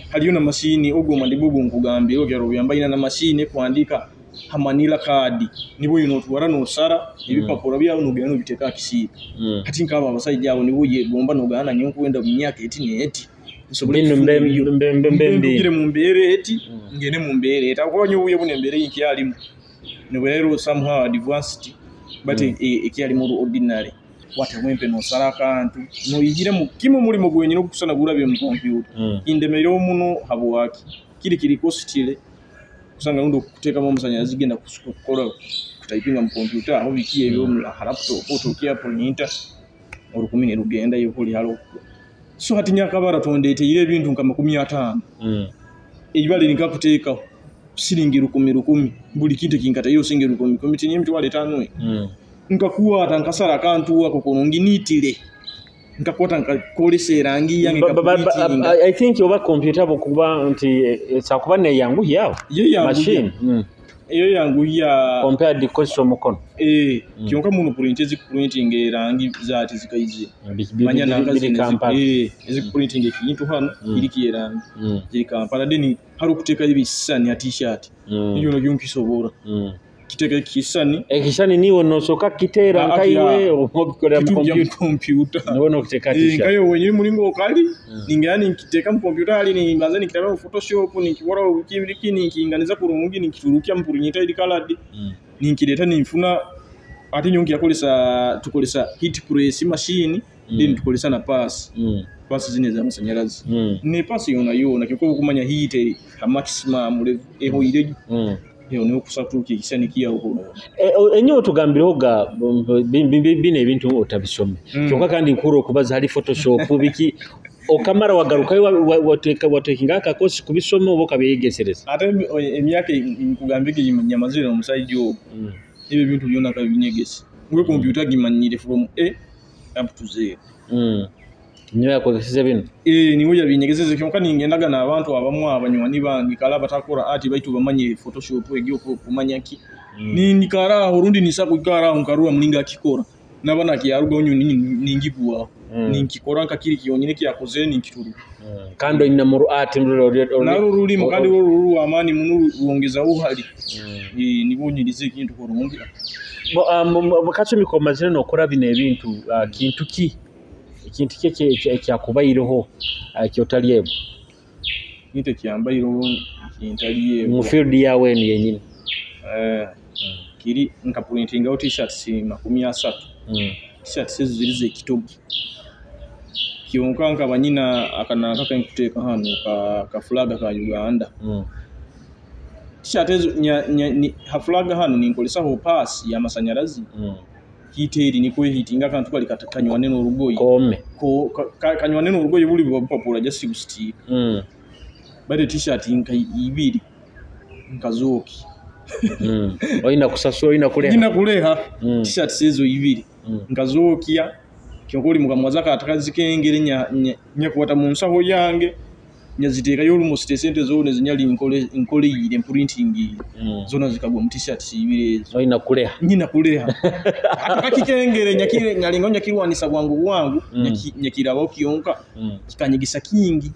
haliyo na machine ogoma ndibugo nkugambe ogero byambaina na machine kuandika hamanila kadi nibo yino twara no sara ibipapuro byawo nugano biteka kisika hati nkaba abasajja abo nibo yegomba nugana nyonko wenda mu myaka 18 nsobole mbembe mu mbere eti ngene mu mbere etakonyo uye bune mbere yiki alimu nibero somehow advanced but iki alimu ordinary wate mwempe no sara kantu no yigire mu kimo muri mu gwenyino kusana gurabe mu computer indemero muno habo waki kiri kostile kusanga ndo kuteka mu musanyarazi genda kukola kutayipinga mu computer aho bikiye byo mu laptop otokia printer orukumine rugenda yokuli halo so hati nyakabara tondete ile bintu nka 15 ibali nikakuteka silingi 10 buli kintu kinkata yo singi 10 komiti nyimtu wale 5 nkakuwa atankasara kantu wako konongi nitile nkakwata nkakolese rangi yange I think yoba computer bokuba nti sakuba ne yangu yao machine iyo yangu ya compared the cost mukono kionka muno printing rangi zati zikaize manya nanga zine printing kintu hano iriki rangi ziri Kampala deni haru kuteka ibisani ya t-shirt iyo no yunkisobora kiteka kisani niwo nosoka kitera nkaiwe omukolera mu computer nabona kuteka t-shirt nkayo wenye mulingo kali ningani nkiteka mu computer ali ni mbaza nikitaba mu Photoshop nikibora ukibiriki nikinganiza kurungi nikiturukia mpurinyita ili kaladi ninkileta ninfuna ati nyongi tukolesa heat press machine then tukolesa na pass zine za masanyarazi ne pass yona kiko kumanya heat ha maximum level eho ile yo ne okusatuka kisani kiya uko enyo tugambireho ga bine ebintu otabisome kyonka kandi nkuru okubaza hali Photoshop biki okamara wagaruka watekinga akakosi kubisoma obo kabeyegesereza ate emyaka nkugambike nyamazire omusajja ogwo ebyo bintu byonna kabinyegese ngwe computer gimanyire from A up to Z nyo yakozesa bino niwe yabinyegezeze kyonka ningendaga n'abantu abamu abanywani bange kala batakora ati baitu bamanye Photoshop egyo kumanya ki nikara orundi nisakukara onkarua mlinga akikora nabana kiyaruga onyo ningikuwa ninkikora nkakiri kiyonyine kyakoze ninkituru kando ina muru ati naruruli mukandi ruru amani munu uongeza uhali nibonyirize ikintu korongira mukatso mikomazire nokora bine ebintu kintu ki ikintu kyakubayireho kyotaliyebu nite kyambayireho intaliyebu mu field yawe ni yenyine kiri nka printing out t-shirts 30 t-shirts zirize kitobu kionka banyina akana nkuteka hano ka flag ka Uganda t-shirts ha flag hano ninkolesa ho pass ya masanyarazi hiteri niko hitinga kantu kali katakanywa neno urugoyi kome kanywa neno urugoyi buli bapapula just 60 bade t-shirt inka ibiri nkazoki oina kusaso oina kuleha t-shirt sezo ibiri nkazokia kyokoli mukamwaza atakazikengere nya kuwata mu nsaho yange nyaziteka yolu mu sente zone zinyali inkole yire printing zona zikagwa mu t-shirt ibiri oina kuleha nyina kuleha atakakikengere nyakire nyalingo nyakirwanisa bwangu nyakira bakiyonka kikanyigisa kingi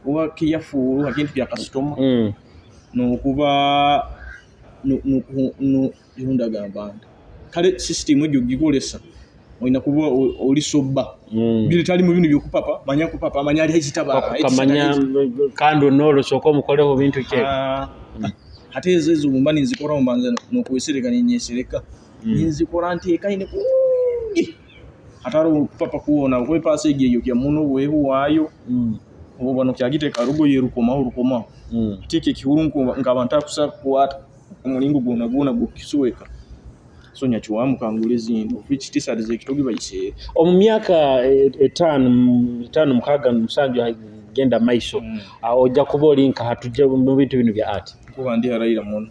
kuba kiyafuru akintu bya customer no kuba no yunda gambanda kale system ejo gikolesa oina kuba oli soba bili tali mu bintu byokupapa manya ali hizitaba kamanya kando nolo soko mukoleho bintu kye ate ezo mumbani nzikora mbanza no kuwesereka ninyesereka nzikora nteka ine kungi ataro papa kuona kwe pase eyo kya muno wehu wayo obo bano kyagite karugo yerukoma tike kihurunku ngabanta kusa kwata umulingo gona gukisuweka sonya chiwamu kangulezi ndo which t-shirt zekitogi bayise omu myaka 5 mukaga musanjo genda maiso ojja kubolinka hatuje mu bintu bino bya art kuba ndi harayira muno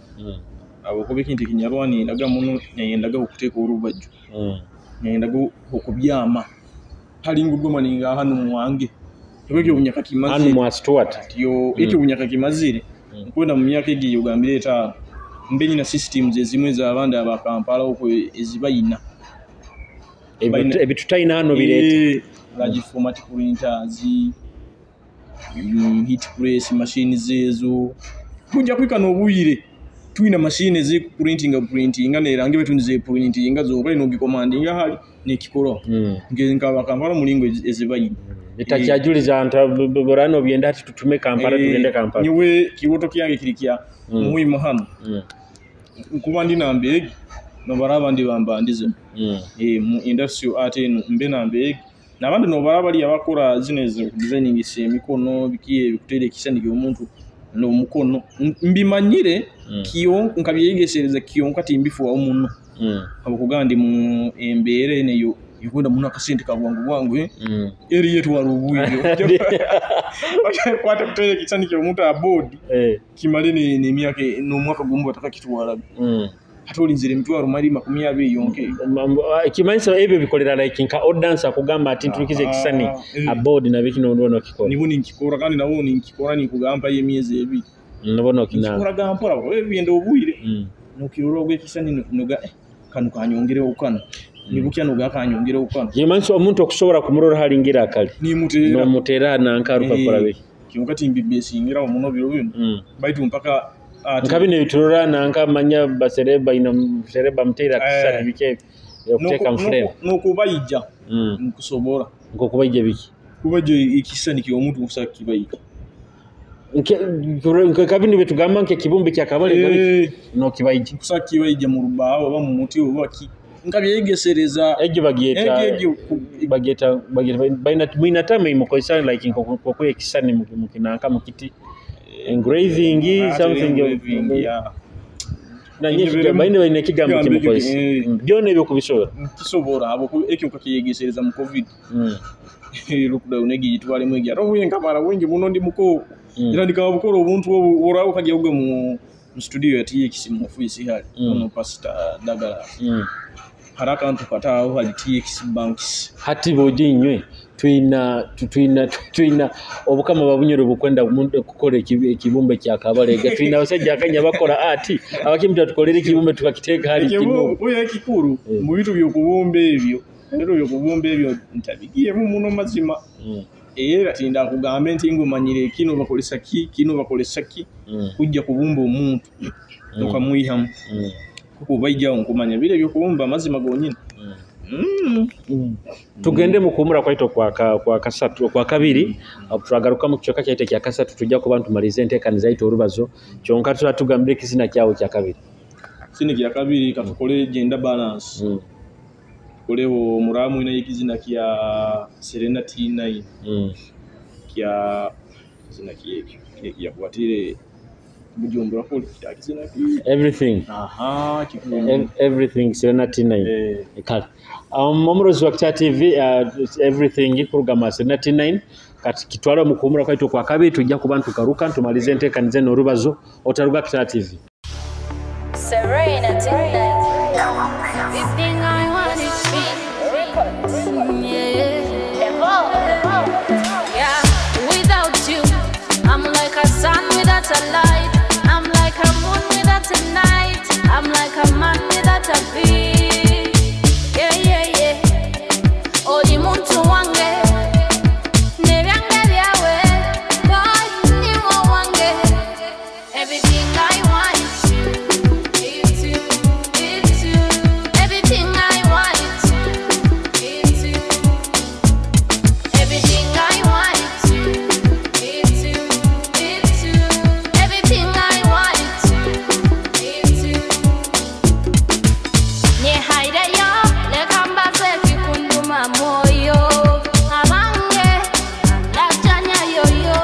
abo kubikinti kinyarwani ndaga muno nyendaga okuteka orubajju nyendaga okubyama halingo gomaninga hanu mwange ebyo bunyaka kimazire hanu mwa Stuart yo iki bunyaka kimazire nkwenda mu myaka egi ugambire ta mbenyi na systems ezimwe za abandi abakampala okwe ezibayina ebitutaina hano birete large format printers heat press machines ezo kunja kwika no buyire tuina machine ezi printing nerange betunize printing zo bali no gikomandinga hali ne kikoro ngenga bakampala mulingo ezibayina itachajuliza anta borano byenda ati tutume Kampala tugende Kampala niwe kiwoto kyange kirikia muhimu hano kuba ndi nambege no baraba ndi bambandize mu industrial art mbe nambege nabandi no baraba ali abakora zineze designing semikono bikiye bikutere kisani omuntu no mukono mbimanyire kiyo nkabiyegesereza kiyo nkati mbifu wa umuntu abakugandi mu embere neyo yukwenda muno akasente kabwangu eri yetu warubuyo kwata kutere kitani kyo omuntu abodi kimale ne myaka no mwaka gumbu atakakitwala hatolinzire mitwaro mali 20 yonke Kimanyisa ebyo bikolera like nka ordance akugamba ati ntukize kisani abodi na biki no kikora nibuni nkikora kandi nawo nkikora nikugamba yemieze ebiri nabona kina nkikora gampora ebiyende obuyire nokiroro gwe kisani noga kanu kanyongere okana nibukya noga kanyongere okana Kimanyisa omuntu okusobora kumurora halingira akali no mutera nankaruka kola biki kimukati mbibesi ngira omuno biro bino baitu mpaka nkabine biturora nanka manya basereba sereba mtera kisani bike yokuteka mframe nokubayija nkusobora ngokubayije biki kubaje ikisani kyo omuntu usaka kibayika kabine betugamba nke kibumbe kya kabale no kibayije usaka kibayije mu rubaho aba mu muti obaki nkabyegesereza ejo bageta baina mwinatame imukoisa like kokwe kisani mukinanka mukiti engraving something baine kigambo kimukozesa byona ebyo kubisobola kisobola abo ekyo kakiyegesereza mu covid lockdown egiyitwale mwegi atovuye nkamala wengi muno ndi muko era ndikabukola obuntu orawo kajja ugwe mu studio yati ekisimu ofisi hali ono pastor Dagala haraka ntu katao hali TX banks hati bojinywe tuina obukama babunyoro bukwenda kukola ekibumbe kya Kabalega tuina basajja akanya bakola ati abakimta tukolere ekibumbe tukakiteeka hali kino oya ekikuru mu bitu by'okubumba ebyo rero by'okubumba ebyo ntabigiye muno mazima era tinda kugambe nti ngumanyire kino bakolesa ki kujja kubumba omuntu tukamwihamu kuko bajja onkumanya bile by'okubumba mazima gonyine tugende mukumura kwaito kwa kasatu kwa kabiri turagaruka mu kichoka kyaite kya kasatu tujja ku bantu malize ntekani zaito Orubazo kyonka turatugambire kisina kyawo kya kabiri kisina kya kabiri katukole gender balance kulewo muramu ina yikizina kya Serenity 9 kya kisina kiyekyo ya kuwatire bujumbura kuli kisina everything everything Serenity 9 ekali Omurozi wa Kitara TV everything kurugama Serenity 9 kati kitwala mukumura kwaito kwa kabiri tujja ku bantu karuka tumalize ntekani zeno Orubazo otaruga Kitara TV Serenity 9 everything I want is yeah without you I'm like a sun without a light I'm like a moon without a night I'm like a man without a beat yeah odi muntu wange nebyange byawe boy ni wange everything I want is you it's you everything I want is you everything I want is you it's you everything I want is you nye haide yo le kamba se kunduma moyo abange lachanya yoyo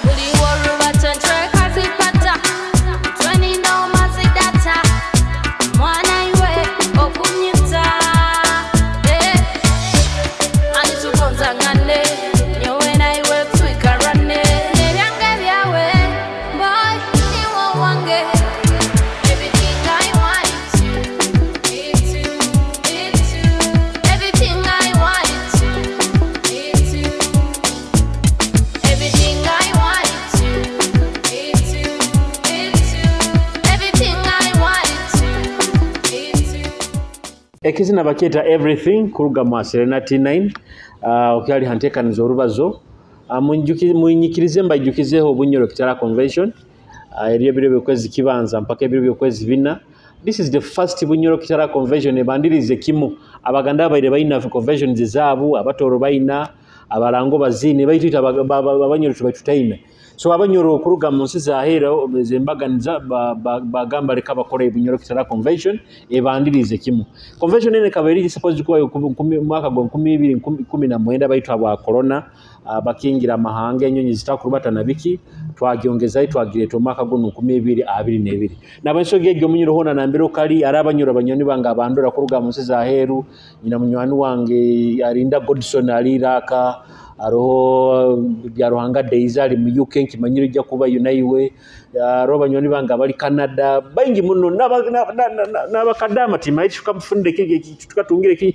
buli woruba tantre kasipata 20 no mazidata mwana iwe okunyita ani tukonzangane nyowe na iwe twikarane nebyange byawe boy niwo wange everything I want it's you everything I want it's you everything I want it's you everything I want it's you ekizina baketa everything kurugama Serenity 9 okyali hantekani za Orubazo munyikirize mbajukizeho obunyoro Kitara convention eriyo biro byokwezi kibanza mpaka ebiro byokwezi bina this is the first bunyoro Kitara convention ebandirize kimu abaganda baire baina convention zizabu abatoro baina abarango bazine baitita abanyoro tubaitutaime so abanyoro kuruga munsi zahera zembaganiza bagamba leka bakora ebunyoro Kitara convention ebandirize kimu convention ene kabiri suppose kuba mwaka gwa 2019 baitwa aba corona bakingira amahanga enyonyi zitakurubata nabiki twagiongeza itwagire to mwaka gwa 2022 nabansoge gyo munyiro hona nambiro kali arabanyoro abanyoni banga abandora kuruga munsi zaheru nyina munywani wange arinda Godson aliraka aroho bya Ruhanga Days ali mu UK nkimanyiro jya kuba yunaiwe roba nyoni banga bali Canada baingi muno n'abakadama timaiti tukamfunde tukatungire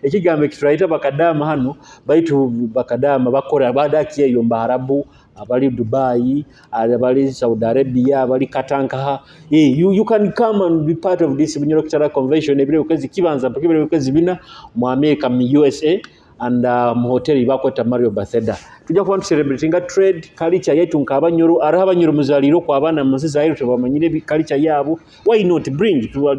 ekigambe kituraita bakadama hano baitu bakadama bakora badaki eyo mbarabu abali Dubai abali Saudi Arabia abali Katanka you can come and be part of this bunyoro Kitara convention ebire kwezi kibanza mpaka ebire kwezi bina mu America mu USA and mu hotel bakweta Mario Batheda tujja kuba celebrating trade culture yetu nkabanyoro arabanyoro muzaliro kwa abana muziza hero tubamanyire culture yabo why not bring to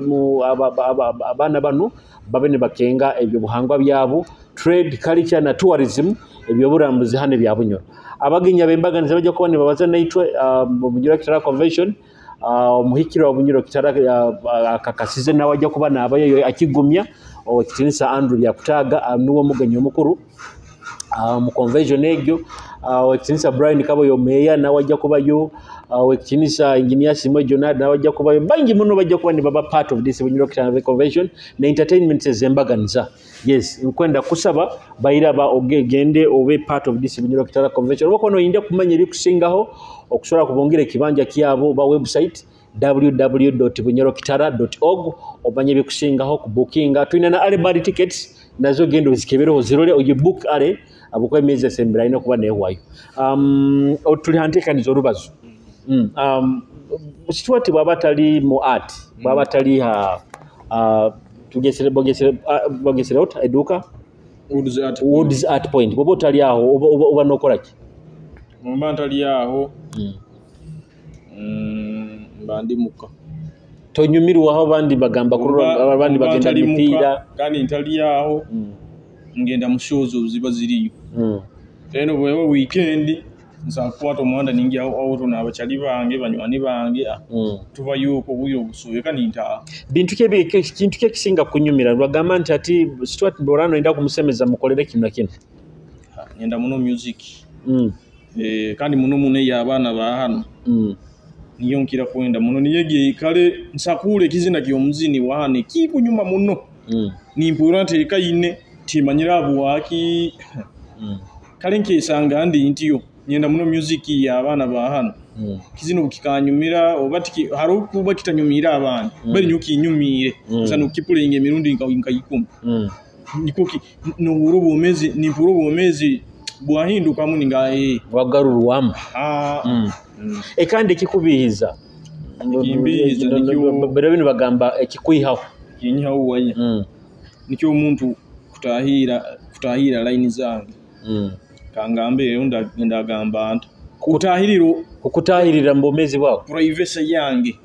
abana bano babene bakenga ebyo buhangwa byabo trade culture na tourism ebyo burambuzi hane bya bunyoro abaginya bembaganiza bajja kubone babaza naitwe mu bunyoro Kitara convention muhikiro wa bunyoro Kitara akakasize nawe ajja kuba nabayo akigumya okitinisa Andrew yakutaga nuwo muganyo mukuru mu convention egyo wekitinisa Brian Kaboyo meya nawajja kubayo wekitinisa engineer Simwe Jonad nawajja kubayo bangi muno bajja kuba ne baba part of this Bunyoro Kitara convention na entertainment ezembaganiza. Yes, nkwenda kusaba bayiraba ogegende obe part of this Bunyoro Kitara convention wako no india kumanya ebikusingaho okusobola kubongera ekibanja kyabo ba website www.bunyorokitara.org obanye ebikusingaho ku bookinga tulina na early tickets nazo gendo zikebereho zirole oye book ale abukwa emyezi esembera ina kuba newayo otuli hantekaniza Orubazo Stuart bwabatali mu art bwabatali tugesere out eduka Woods art point bobo tali aho oba nokola ki mumba tali aho bandi muka tonyumirwa aho bandi bagamba kurura abandi bagenda mipira kandi ntali aho ngenda mushozo ziba ziriyo eno bwe weekend nsakwata omwanda ningi aho tona abachali bange banywani bange tuba yuko buyo busuye kandi nta bintu kintu kisinga kunyumira bagamba nti ati Stuart Borano enda kumusemeza mukolere kimna kino ngenda muno music kandi muno y'abaana ba hano niyo nkira kwenda muno niyege kale nsakule kizina ky'omuzini wane kikunyuma muno nimpura nti kayine timanyira abuwaki kale nkesanga ndi ntiyo nyenda muno music y'abaana ba hano kizino kikanyumira obatiki haro kuba kitanyumira abana bali nyuki nyumire sana ukipulinga emirundi nkayikuma nikoki no urubo mezi nimpurubo mezi bwahinduka muninga wagarurwamo ekande kikubihiza bero bino bagamba ekikwihaho kinyihaho wanya nikyo omuntu kutahira line zange kangambe ndagamba nta kutahirira mbomezi bwako privacy yange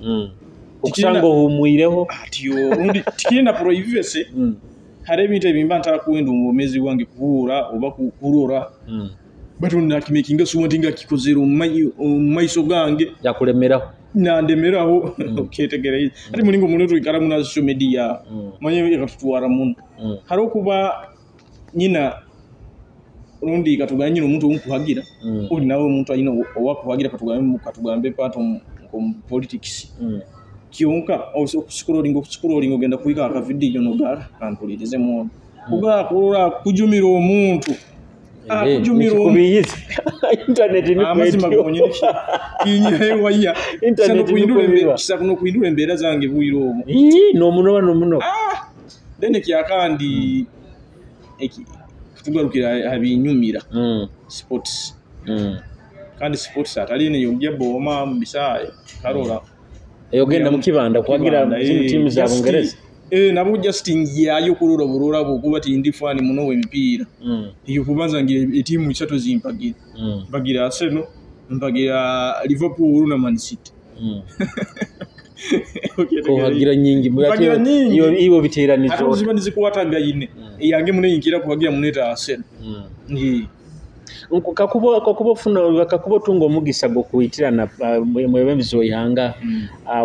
okusango humwireho atiyo undi tikina privacy harebinte bimba ntaka kuwenda mbomezi wange kuhura oba kurora batu nakimekinga suwantinga kikozero maiso gange yakulemeraho nandemeraho oketegereye ati mulingo munetu ikara muna social media manye yakatutwara muno haro kuba nyina rundi katuganyira umuntu umkuhagira uri nawe umuntu ayina owakuhagira katugambe pato mu politics kionka scrolling ogenda kuika aka video nogara kampulirize mu kuga kurura kujumira omuntu kujumira kubiyize internet ni amazima gonyesha kinyewa ya internet kuno kuindura mbera zange buiro no muno dene kyakandi tugarukira habinyumira sports kandi sports ataline yongya boma mbisaye karora eyogenda mukibanda kwagira team za Bungereza nabo Justin yayo kurura burura kuba tindi fani muno wemipira iyo kubanza ngire team isatu zimpagira bagira Arsenal mbagira Liverpool na Man City kuhagira nyingi iyo biteranizo atuziba nizikuwataga ine yange mune yinkira kuhagira muneta Arsenal kakubo funa kakubo tungo mugisa go kuitirana mwebembizo ihanga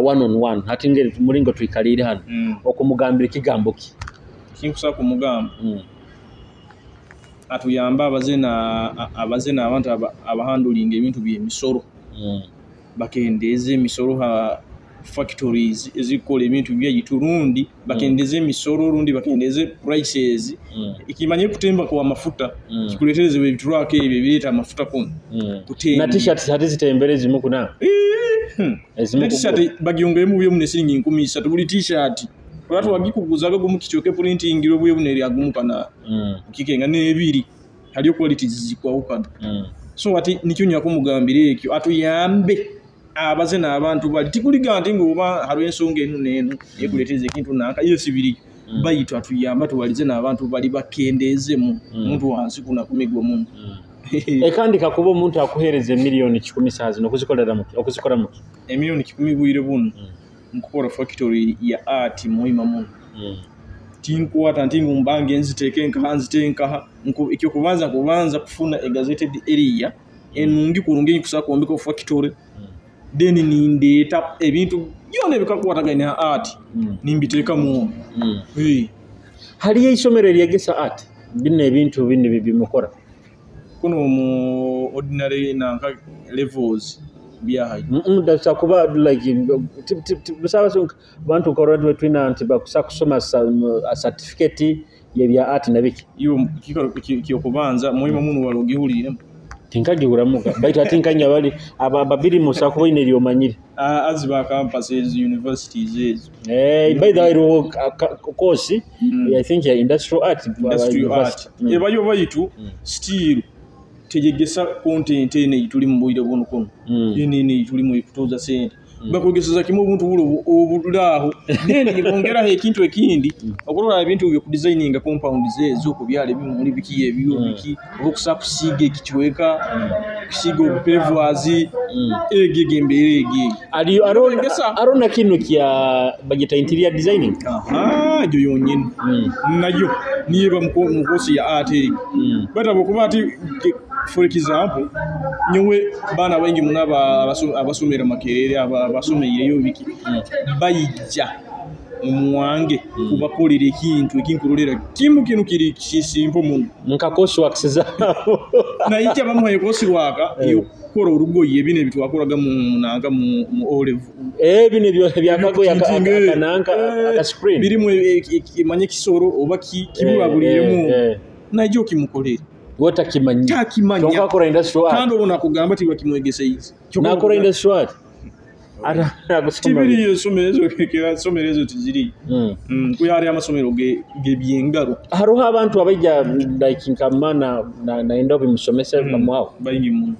one on one hati ngere mulingo tuikalire hano okumugambira kigambo ki kinkusa ku mugamba atuyamba abazena abantu abahandulinga ebintu by'emisoro bakendeze emisoro ha factories ezikola ebintu by'Iturundi bakendeze emisoro rundi bakendeze prices ikimanye kutemba kwa mafuta kikuletereze ebitruck ebyo bireta amafuta kono na t-shirts hadi zitembereze mu kuna t-shirt bagiyonga mu byo munesiringi 13 buli t-shirt watu wagikuguzaga gumu kichoke printing iro byo buneri agumukana kikenga nebiri haliyo quality zikwa ukana so ati nicyo nyakumugambire ekyo atuyambe abazena abantu bali tikuliganti ngoba haro ensonga enu nenu yekuleteze kintu naka iyo sibiri bayito atuyamba tubalize n'abantu bali bakendeze mu muntu wansi kuna kumigwa mu ekandi kakubo muntu akuhereze milioni 10 sazi nokuzikolera muki okuzikora muki milioni 10 bwire bunu nkukora factory ya art muhima mu tinkuwata ntingu mbange nziteke nkanzitenka ikyo kubanza kufuna a gazetted area enungi kurungi kusakombeka factory then nindeta ebintu byone bikakwataganya art nimbiteka mu hali y'isomero lyegesa art binne ebintu binne bibimukora kuno mu ordinary na levels bya that's kuba like busaba bantu korwa twina anti bakusoma a certificate ya art na biki iyo kiyokubanza muhima munu walogihulire tinkagihuramuka baita tinkanya bali ababiri musako ine lyomanyire as ba campuses universities by the way course I think ya industrial art ebayo bayitu still tegegesa content ene ituli mu bwire buno kono ene ituli mu kutoza sente bakogeseza kimu buntu bulo obulaho nene nikongera ekintu ekindi okulola ebintu byo ku designing compound zezo ku byale bimuli biki ebyo biki okusa kusiga ekichweka kusiga pevwazi egegembere ali arona kinu kya bagita interior designing jo yonyine nayo niba mukosi ya art bata bokubati for example nyewe bana wengi munaba abasomera makerere abasomeye biki bayijja omwange kubakolera ekintu ekinkolera kimu kinu kiri kisimpo mu nkakosi wakiza na ijja bamuhaye kosi waka yokora urugoye bine bitwakolaga mu nanga mu olive bine byakago yakananga aka screen birimu imanye kisoro oba kibulabuliyemu najjo kimukolera wota kimanya tokakora industrial art kandi ubona kugamba ti bakimwegese izi nakora industrial art ara nagusoma tibiri yosomerezo kekera somerezo tiziri kuyari amasomero ge byengaro haruha abantu abajja like nkamana na endo bimusomesa bamwao bayingi mu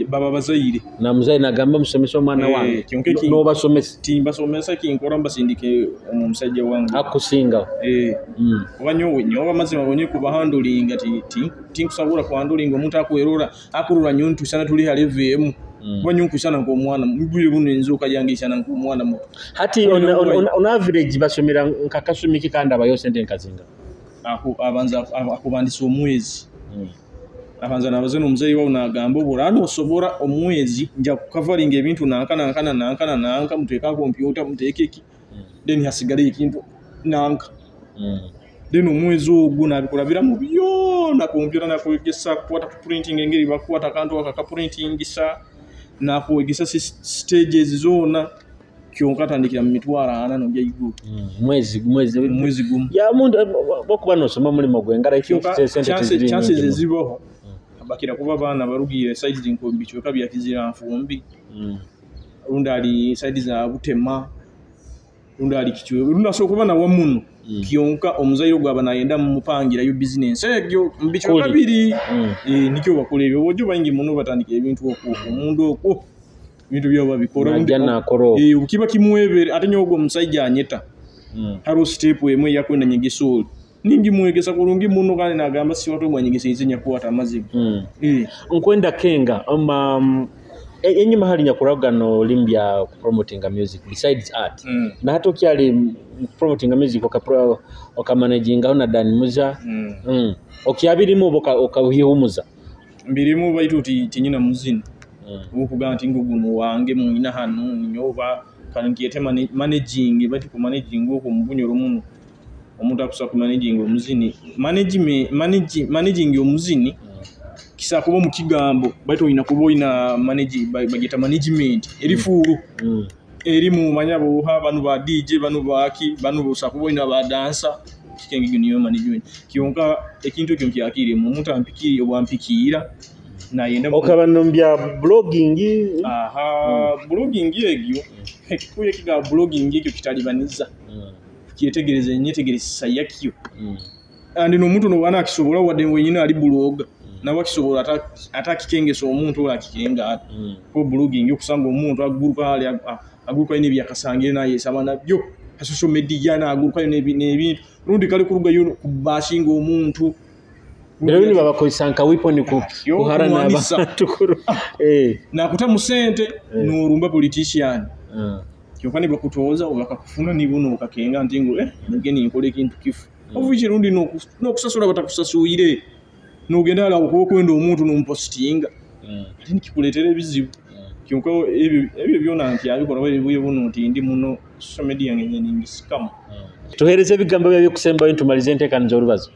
baba bazayire na muzai nagamba musomesa omwana wange no basomesa timba somesa kinkora mbasindike omusajja wange akusinga obanyowe nyoba mazima bonye kuba handling ati tinkusabura ku handling omuntu akwerora akurura nyuntu sana tuli halevemu banyunku sana ko omwana mbire buno enzoka yange sana ko omwana muto hati on average basomera nkakasumiki kanda abayo sente nkazinga abanza akubandisa omwezi abanza nabaze n'omuzayi wawe nagamba obulano osobora omwezi nja kukavaringa ebintu nanka muteeka computer muteeka eki then hasigala ekintu nanka then omwezi ogwo nabikulabira mu byona computer nakwegesa kukwata printing engeri bakwata kantu akakaprintingisa nakwegesa stages zona kyonka tandikira mu mitwaro 4 by'iguru mwezi gumu ya muntu bokuba nosoma mulimo gwengara ifyo chances ziboho bakira kuba bana barugire side zinkombi cyoka byakizira mfumbi runda ali side za butema runda ali kichwe runda so kuba na wamuno kionka omuzayiro gwaba nayenda mu mupangira yo business egyo mbicho kabiri nikyo bakolebe bojo bayingi muno batandika ebintu okwo omundu okwo bintu byaba bikora ukiba kimwebere ate nyogo musajja anyeta haro step emwe yakwenda nyigisol ningi mwegesa kulungi muno kandi nagamba si watu mwanyigisa izinya kuwata amazibu nkwenda kenga enyi mahali nyakuragano limbya promoting music besides art na hata ukiali promoting music okamanaging na dani muza okiabirimu okahihumuza mbirimu baitu tinyina muzini ukugamba nti nguguno wange mwina hano nyoba kaningiyete managing bati ku managing oko mubunyoro muno omuntu akusa ku managing omuzini managing omuzini kisa kuba mu kigambo bati oyina kuba ina managing bageta management erifuru erimu manyabo banu ba DJ banu baaki banu bosa kuba ina ba dancer kikengi niyo management kionka ekintu kyo kyakire mu muntu ampikiri obwampikira na yenda okabanambya blogging blogging egyo kuye kiga blogging egyo kitalibaniza kietegereze nyetegereza yakyo andi no muntu no bana akisobola wadde wenyine ali blogger na wakisobola atakikengesa omuntu ola kikenga ko blogging okusanga omuntu aguruka hali aguruka ine byakasangire naye sabana byo social media na aguruka ine nebintu rundi kale kuruga yo kubashinga omuntu Birabini baba koisanka weapon kuharana abantu na kutamu sente n'orumba politician kyokani bakutoza obakakufuna nibuno okakenga ntingo ngeni nkole kintu kifu ovuche rundi no kusasula batakusasuire no gendala okukwenda omuntu no postinga ati nikikuletera bizibu kyonko ebyo byona nti abikola bwe buno nti ndi muno social media ngenye scam tuhereze ebigambo bya bikusembayo ntumalize enteekaniza Orubazo.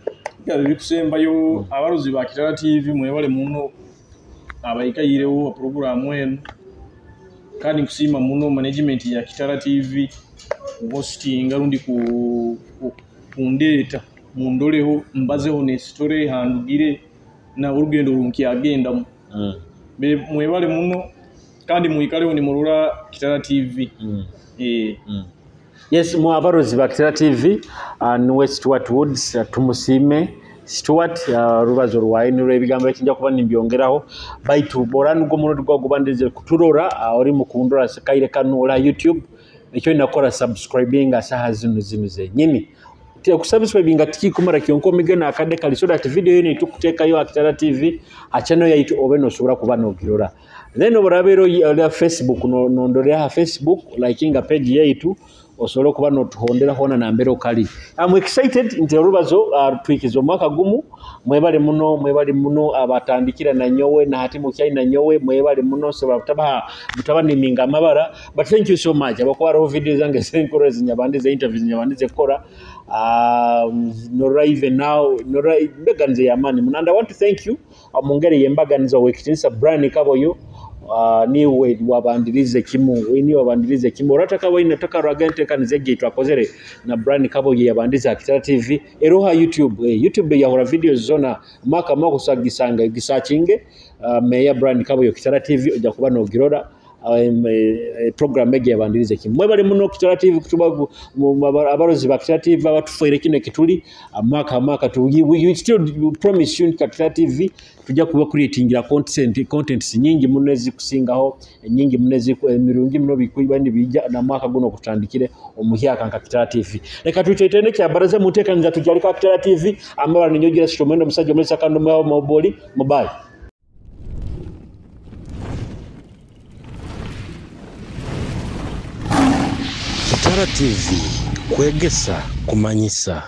Bikusembayo abaluzi ba Kitara TV mwebale muno abayikayirewo programu eno kandi nkusiima muno management ya Kitara TV hosting alundi kundeeta mundoleho mbazeho ne story handugire na urugendo runki agenda mwebale muno kandi muikaleho ni mulula Kitara TV. Yes, mu abarozi ba Kitara TV niwe Stuart Woods Tumusiime Stuart Orubazo rwaine ebigambo ekinja kuba nimbyongeraho baitu boranu go muno gwagubandirize kuturora ori mukundora sakaire kanula YouTube ekyo nakora subscribing asaha zinu zenyini tia kusubscribing atiki kumara kyonko migena akade kali so that video yene tukuteka yo Kitara TV achano yaitu obeno subira kuba nogirora then oborabero ya Facebook no ndore ha Facebook likinga page yaitu osolo kuba no tuhondera hona na mbero kali. I'm excited nti Orubazo twikizo mwaka gumu mwebale muno abatandikira na nyowe na hatimu kyai na nyowe mwebale muno so mutaba niminga amabara but thank you so much abakwara video zange senkoro zinyabandi interviews nyabandi kora no even now no beganze yamani munanda. I want to thank you amungere yembaganiza wekitinsa brand kaboyo niwe wabandirize kimu rataka waina taka ragente kanize gitu akozere na brand kabo yabandiza Kitara TV eroha YouTube ya hora videos zona maka sagisanga gisachinge meya brand kabo Kitara TV oja kuba no girora program mege yabandirize kimu mwebale muno Kitara TV kutubagu abarozi ba Kitara TV abatufoire kino kituli maka we still promise you Kitara TV tujja kuba creatingira contents nyingi munezi kusingaho nyingi munezi emirungi mino bikuiba ni bija na mwaka guno kutandikire omuhyaka nka Kitara TV leka tutetene kya baraza mutekaniza tujalika Kitara TV amaba ninyogira sitomendo musajja muri sakando mwa moboli mobile. Kitara TV, Kwegesa, Kumanyisa.